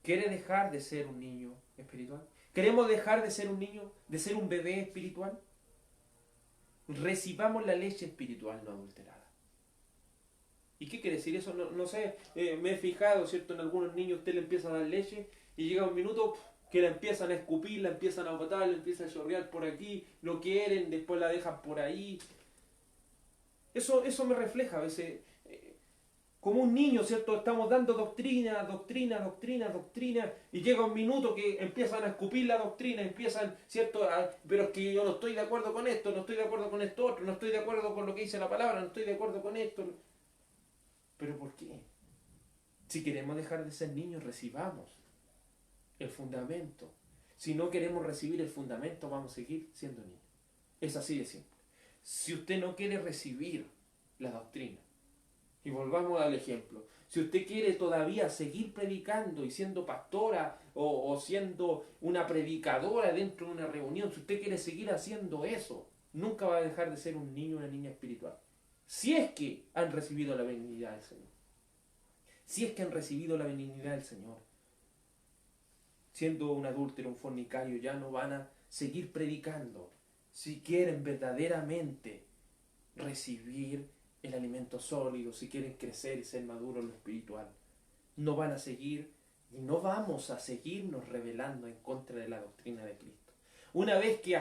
¿Quiere dejar de ser un niño espiritual? ¿Queremos dejar de ser un niño, de ser un bebé espiritual? Recibamos la leche espiritual no adulterada. ¿Y qué quiere decir eso? No sé, me he fijado, ¿cierto? En algunos niños usted le empieza a dar leche y llega un minuto que la empiezan a escupir, la empiezan a botar, la empiezan a chorrear por aquí, lo quieren, después la dejan por ahí. Eso me refleja a veces, como un niño, ¿cierto? Estamos dando doctrina, y llega un minuto que empiezan a escupir la doctrina, empiezan, ¿cierto? Pero es que yo no estoy de acuerdo con esto, no estoy de acuerdo con esto otro, no estoy de acuerdo con lo que dice la palabra, no estoy de acuerdo con esto. ¿Pero por qué? Si queremos dejar de ser niños, recibamos el fundamento. Si no queremos recibir el fundamento, vamos a seguir siendo niños. Es así de simple. Si usted no quiere recibir la doctrina, Y volvamos al ejemplo. Si usted quiere todavía seguir predicando y siendo pastora o siendo una predicadora dentro de una reunión, si usted quiere seguir haciendo eso, nunca va a dejar de ser un niño o una niña espiritual. Si es que han recibido la benignidad del Señor. Si es que han recibido la benignidad del Señor. Siendo un adúltero, un fornicario, ya no van a seguir predicando. Si quieren verdaderamente recibir el alimento sólido, si quieren crecer y ser maduros en lo espiritual, no van a seguir y no vamos a seguirnos rebelando en contra de la doctrina de Cristo. Una vez que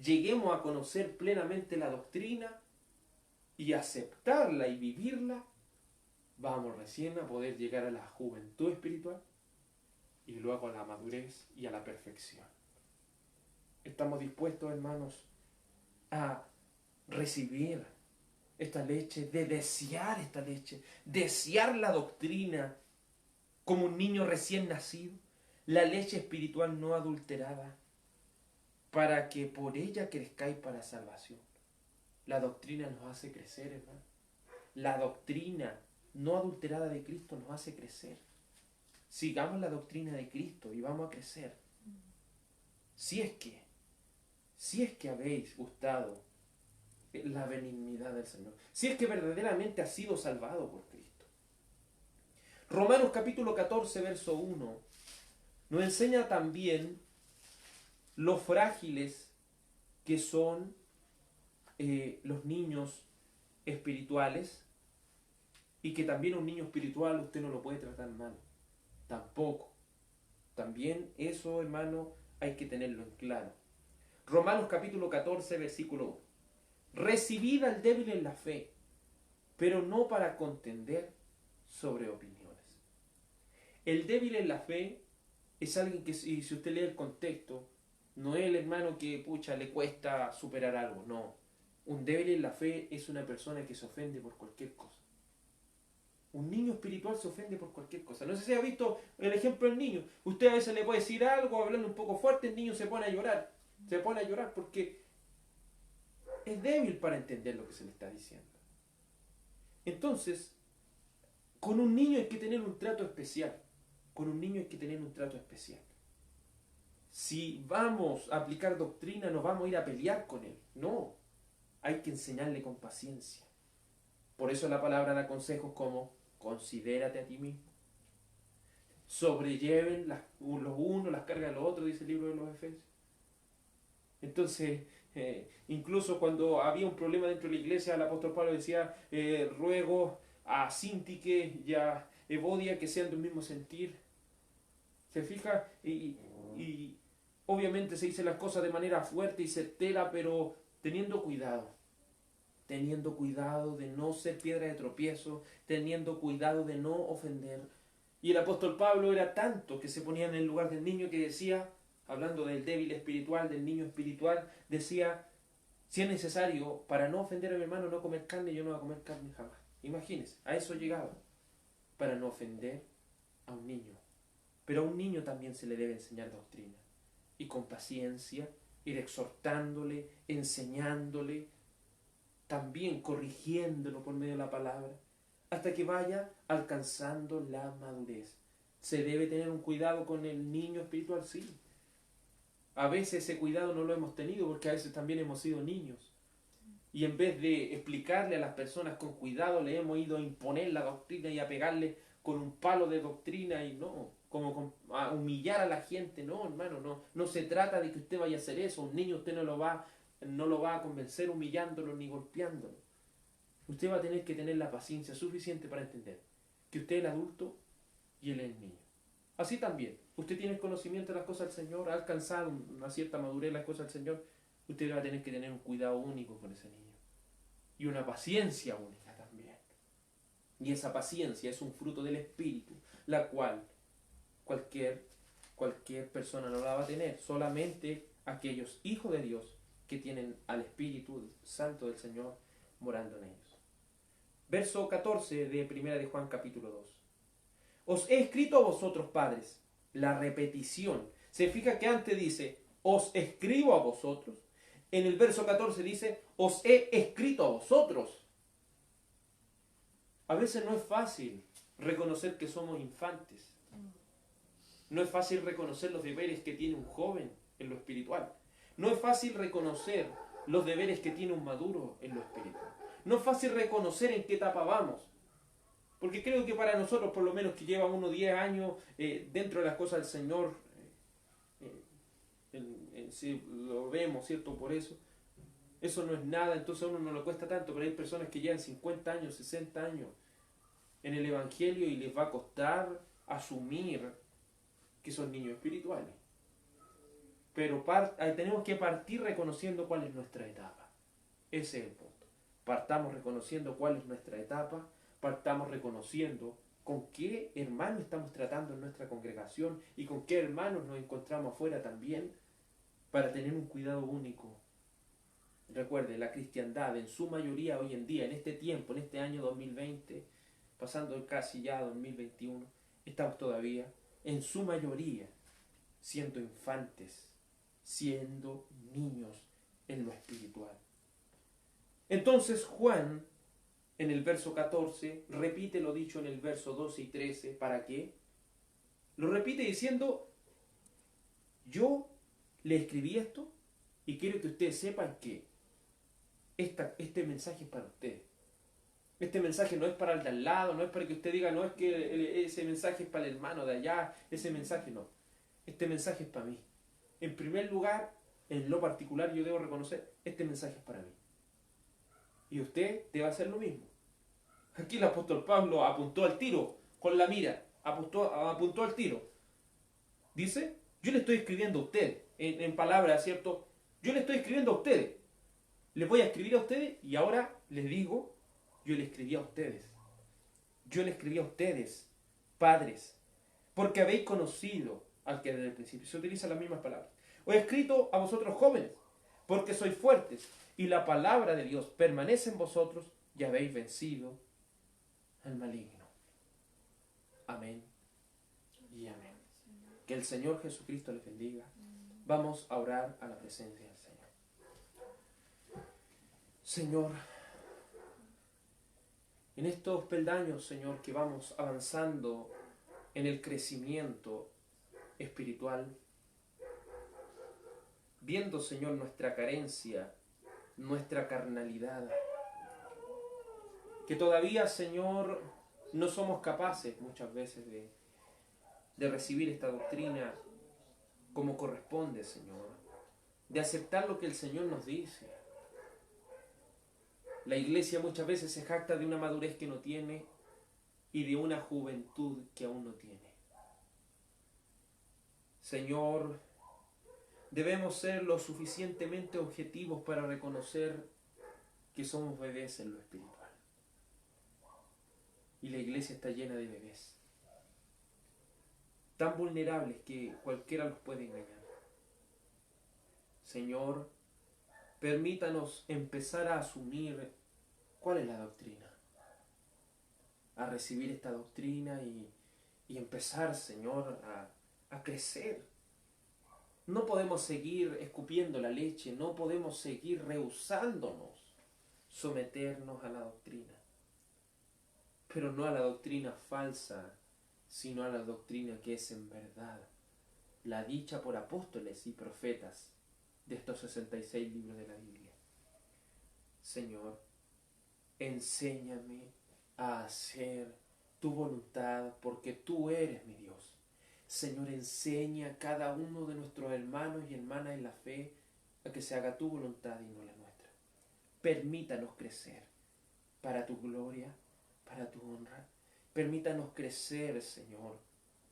lleguemos a conocer plenamente la doctrina y aceptarla y vivirla, vamos recién a poder llegar a la juventud espiritual y luego a la madurez y a la perfección. ¿Estamos dispuestos, hermanos, a recibir esta leche, de desear esta leche, desear la doctrina como un niño recién nacido, la leche espiritual no adulterada, para que por ella crezcáis para salvación? La doctrina nos hace crecer, hermano. La doctrina no adulterada de Cristo nos hace crecer. Sigamos la doctrina de Cristo y vamos a crecer. Si es que habéis gustado la benignidad del Señor, si es que verdaderamente has sido salvado por Cristo. Romanos capítulo 14, verso 1, nos enseña también lo frágiles que son los niños espirituales, y que también un niño espiritual usted no lo puede tratar mal, tampoco. También eso, hermano, hay que tenerlo en claro. Romanos capítulo 14, versículo 1. Recibid al débil en la fe, pero no para contender sobre opiniones. El débil en la fe es alguien que, si usted lee el contexto, no es el hermano que, le cuesta superar algo, no. Un débil en la fe es una persona que se ofende por cualquier cosa. Un niño espiritual se ofende por cualquier cosa. No sé si ha visto el ejemplo del niño. Usted a veces le puede decir algo, hablando un poco fuerte, el niño se pone a llorar. Se pone a llorar porque es débil para entender lo que se le está diciendo. Entonces, con un niño hay que tener un trato especial. Con un niño hay que tener un trato especial. Si vamos a aplicar doctrina, no vamos a ir a pelear con él. No. Hay que enseñarle con paciencia. Por eso la palabra da consejos como: considérate a ti mismo. Sobrelleven los unos las cargas de los otros, dice el libro de los Efesios. Entonces, incluso cuando había un problema dentro de la iglesia, el apóstol Pablo decía: ruego a Síntique y a Evodia que sean del mismo sentir. ¿Se fija? Y obviamente se dicen las cosas de manera fuerte y certera, pero teniendo cuidado de no ser piedra de tropiezo, teniendo cuidado de no ofender. Y el apóstol Pablo era tanto que se ponía en el lugar del niño, que decía, hablando del débil espiritual, del niño espiritual, decía: si es necesario, para no ofender a mi hermano, no comer carne, yo no voy a comer carne jamás. Imagínense, a eso llegaba, para no ofender a un niño. Pero a un niño también se le debe enseñar doctrina, y con paciencia, ir exhortándole, enseñándole, también corrigiéndolo por medio de la palabra, hasta que vaya alcanzando la madurez. Se debe tener un cuidado con el niño espiritual, sí. A veces ese cuidado no lo hemos tenido porque a veces también hemos sido niños. Y en vez de explicarle a las personas con cuidado, le hemos ido a imponer la doctrina y a pegarle con un palo de doctrina, y no, a humillar a la gente. No, hermano, no se trata de que usted vaya a hacer eso. Un niño usted no lo va a convencer humillándolo ni golpeándolo. Usted va a tener que tener la paciencia suficiente para entender que usted es el adulto y él es el niño. Así también, usted tiene el conocimiento de las cosas del Señor, ha alcanzado una cierta madurez en las cosas del Señor, usted va a tener que tener un cuidado único con ese niño. Y una paciencia única también. Y esa paciencia es un fruto del Espíritu, la cual cualquier persona no la va a tener. Solamente aquellos hijos de Dios que tienen al Espíritu Santo del Señor morando en ellos. Verso 14 de 1 de Juan capítulo 2. Os he escrito a vosotros, padres. La repetición. Se fija que antes dice: os escribo a vosotros. En el verso 14 dice: os he escrito a vosotros. A veces no es fácil reconocer que somos infantes. No es fácil reconocer los deberes que tiene un joven en lo espiritual. No es fácil reconocer los deberes que tiene un maduro en lo espiritual. No es fácil reconocer en qué etapa vamos. Porque creo que para nosotros, por lo menos que lleva uno 10 años dentro de las cosas del Señor, si lo vemos, ¿cierto? Por eso no es nada, entonces a uno no le cuesta tanto, pero hay personas que llevan 50 años, 60 años en el Evangelio y les va a costar asumir que son niños espirituales. Pero tenemos que partir reconociendo cuál es nuestra etapa. Ese es el punto. Partamos reconociendo cuál es nuestra etapa, partamos reconociendo con qué hermanos estamos tratando en nuestra congregación y con qué hermanos nos encontramos afuera también, para tener un cuidado único. Recuerde, la cristiandad en su mayoría hoy en día, en este tiempo, en este año 2020, pasando casi ya a 2021, estamos todavía en su mayoría siendo infantes, siendo niños en lo espiritual. Entonces Juan, en el verso 14, repite lo dicho en el verso 12 y 13. ¿Para qué? Lo repite diciendo: yo le escribí esto y quiero que ustedes sepan que este mensaje es para ustedes. Este mensaje no es para el de al lado, no es para que usted diga, no es que ese mensaje es para el hermano de allá, ese mensaje no. Este mensaje es para mí. En primer lugar, en lo particular yo debo reconocer, este mensaje es para mí. Y usted debe hacer lo mismo. Aquí el apóstol Pablo apuntó al tiro, con la mira, apuntó al tiro. Dice: yo le estoy escribiendo a usted, en palabras, ¿cierto? Yo le estoy escribiendo a ustedes. Les voy a escribir a ustedes y ahora les digo, yo le escribí a ustedes. Yo le escribí a ustedes, padres, porque habéis conocido al que desde el principio. Se utilizan las mismas palabras. Os he escrito a vosotros jóvenes, porque sois fuertes y la palabra de Dios permanece en vosotros y habéis vencido al maligno. Amén y amén. Que el Señor Jesucristo les bendiga. Vamos a orar a la presencia del Señor. Señor, en estos peldaños, Señor, que vamos avanzando en el crecimiento espiritual, viendo, Señor, nuestra carencia, nuestra carnalidad, que todavía, Señor, no somos capaces muchas veces de recibir esta doctrina como corresponde, Señor, de aceptar lo que el Señor nos dice. La iglesia muchas veces se jacta de una madurez que no tiene y de una juventud que aún no tiene. Señor, debemos ser lo suficientemente objetivos para reconocer que somos bebés en lo espiritual. Y la iglesia está llena de bebés, tan vulnerables que cualquiera los puede engañar. Señor, permítanos empezar a asumir cuál es la doctrina, a recibir esta doctrina y empezar, Señor, a crecer. No podemos seguir escupiendo la leche, no podemos seguir rehusándonos someternos a la doctrina, pero no a la doctrina falsa, sino a la doctrina que es en verdad la dicha por apóstoles y profetas de estos 66 libros de la Biblia. Señor, enséñame a hacer tu voluntad, porque tú eres mi Dios. Señor, enseña a cada uno de nuestros hermanos y hermanas en la fe a que se haga tu voluntad y no la nuestra. Permítanos crecer para tu gloria, para tu honra. Permítanos crecer, Señor,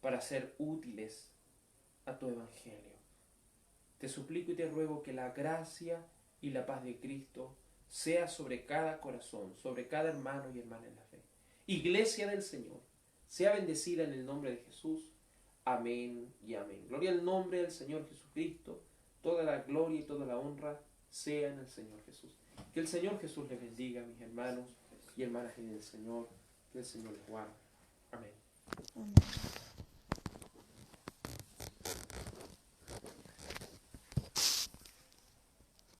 para ser útiles a tu evangelio. Te suplico y te ruego que la gracia y la paz de Cristo sea sobre cada corazón, sobre cada hermano y hermana en la fe. Iglesia del Señor, sea bendecida en el nombre de Jesús. Amén y amén. Gloria al nombre del Señor Jesucristo. Toda la gloria y toda la honra sea en el Señor Jesús. Que el Señor Jesús les bendiga, mis hermanos y hermanas en el Señor. Que el Señor les guarde. Amén. Amén.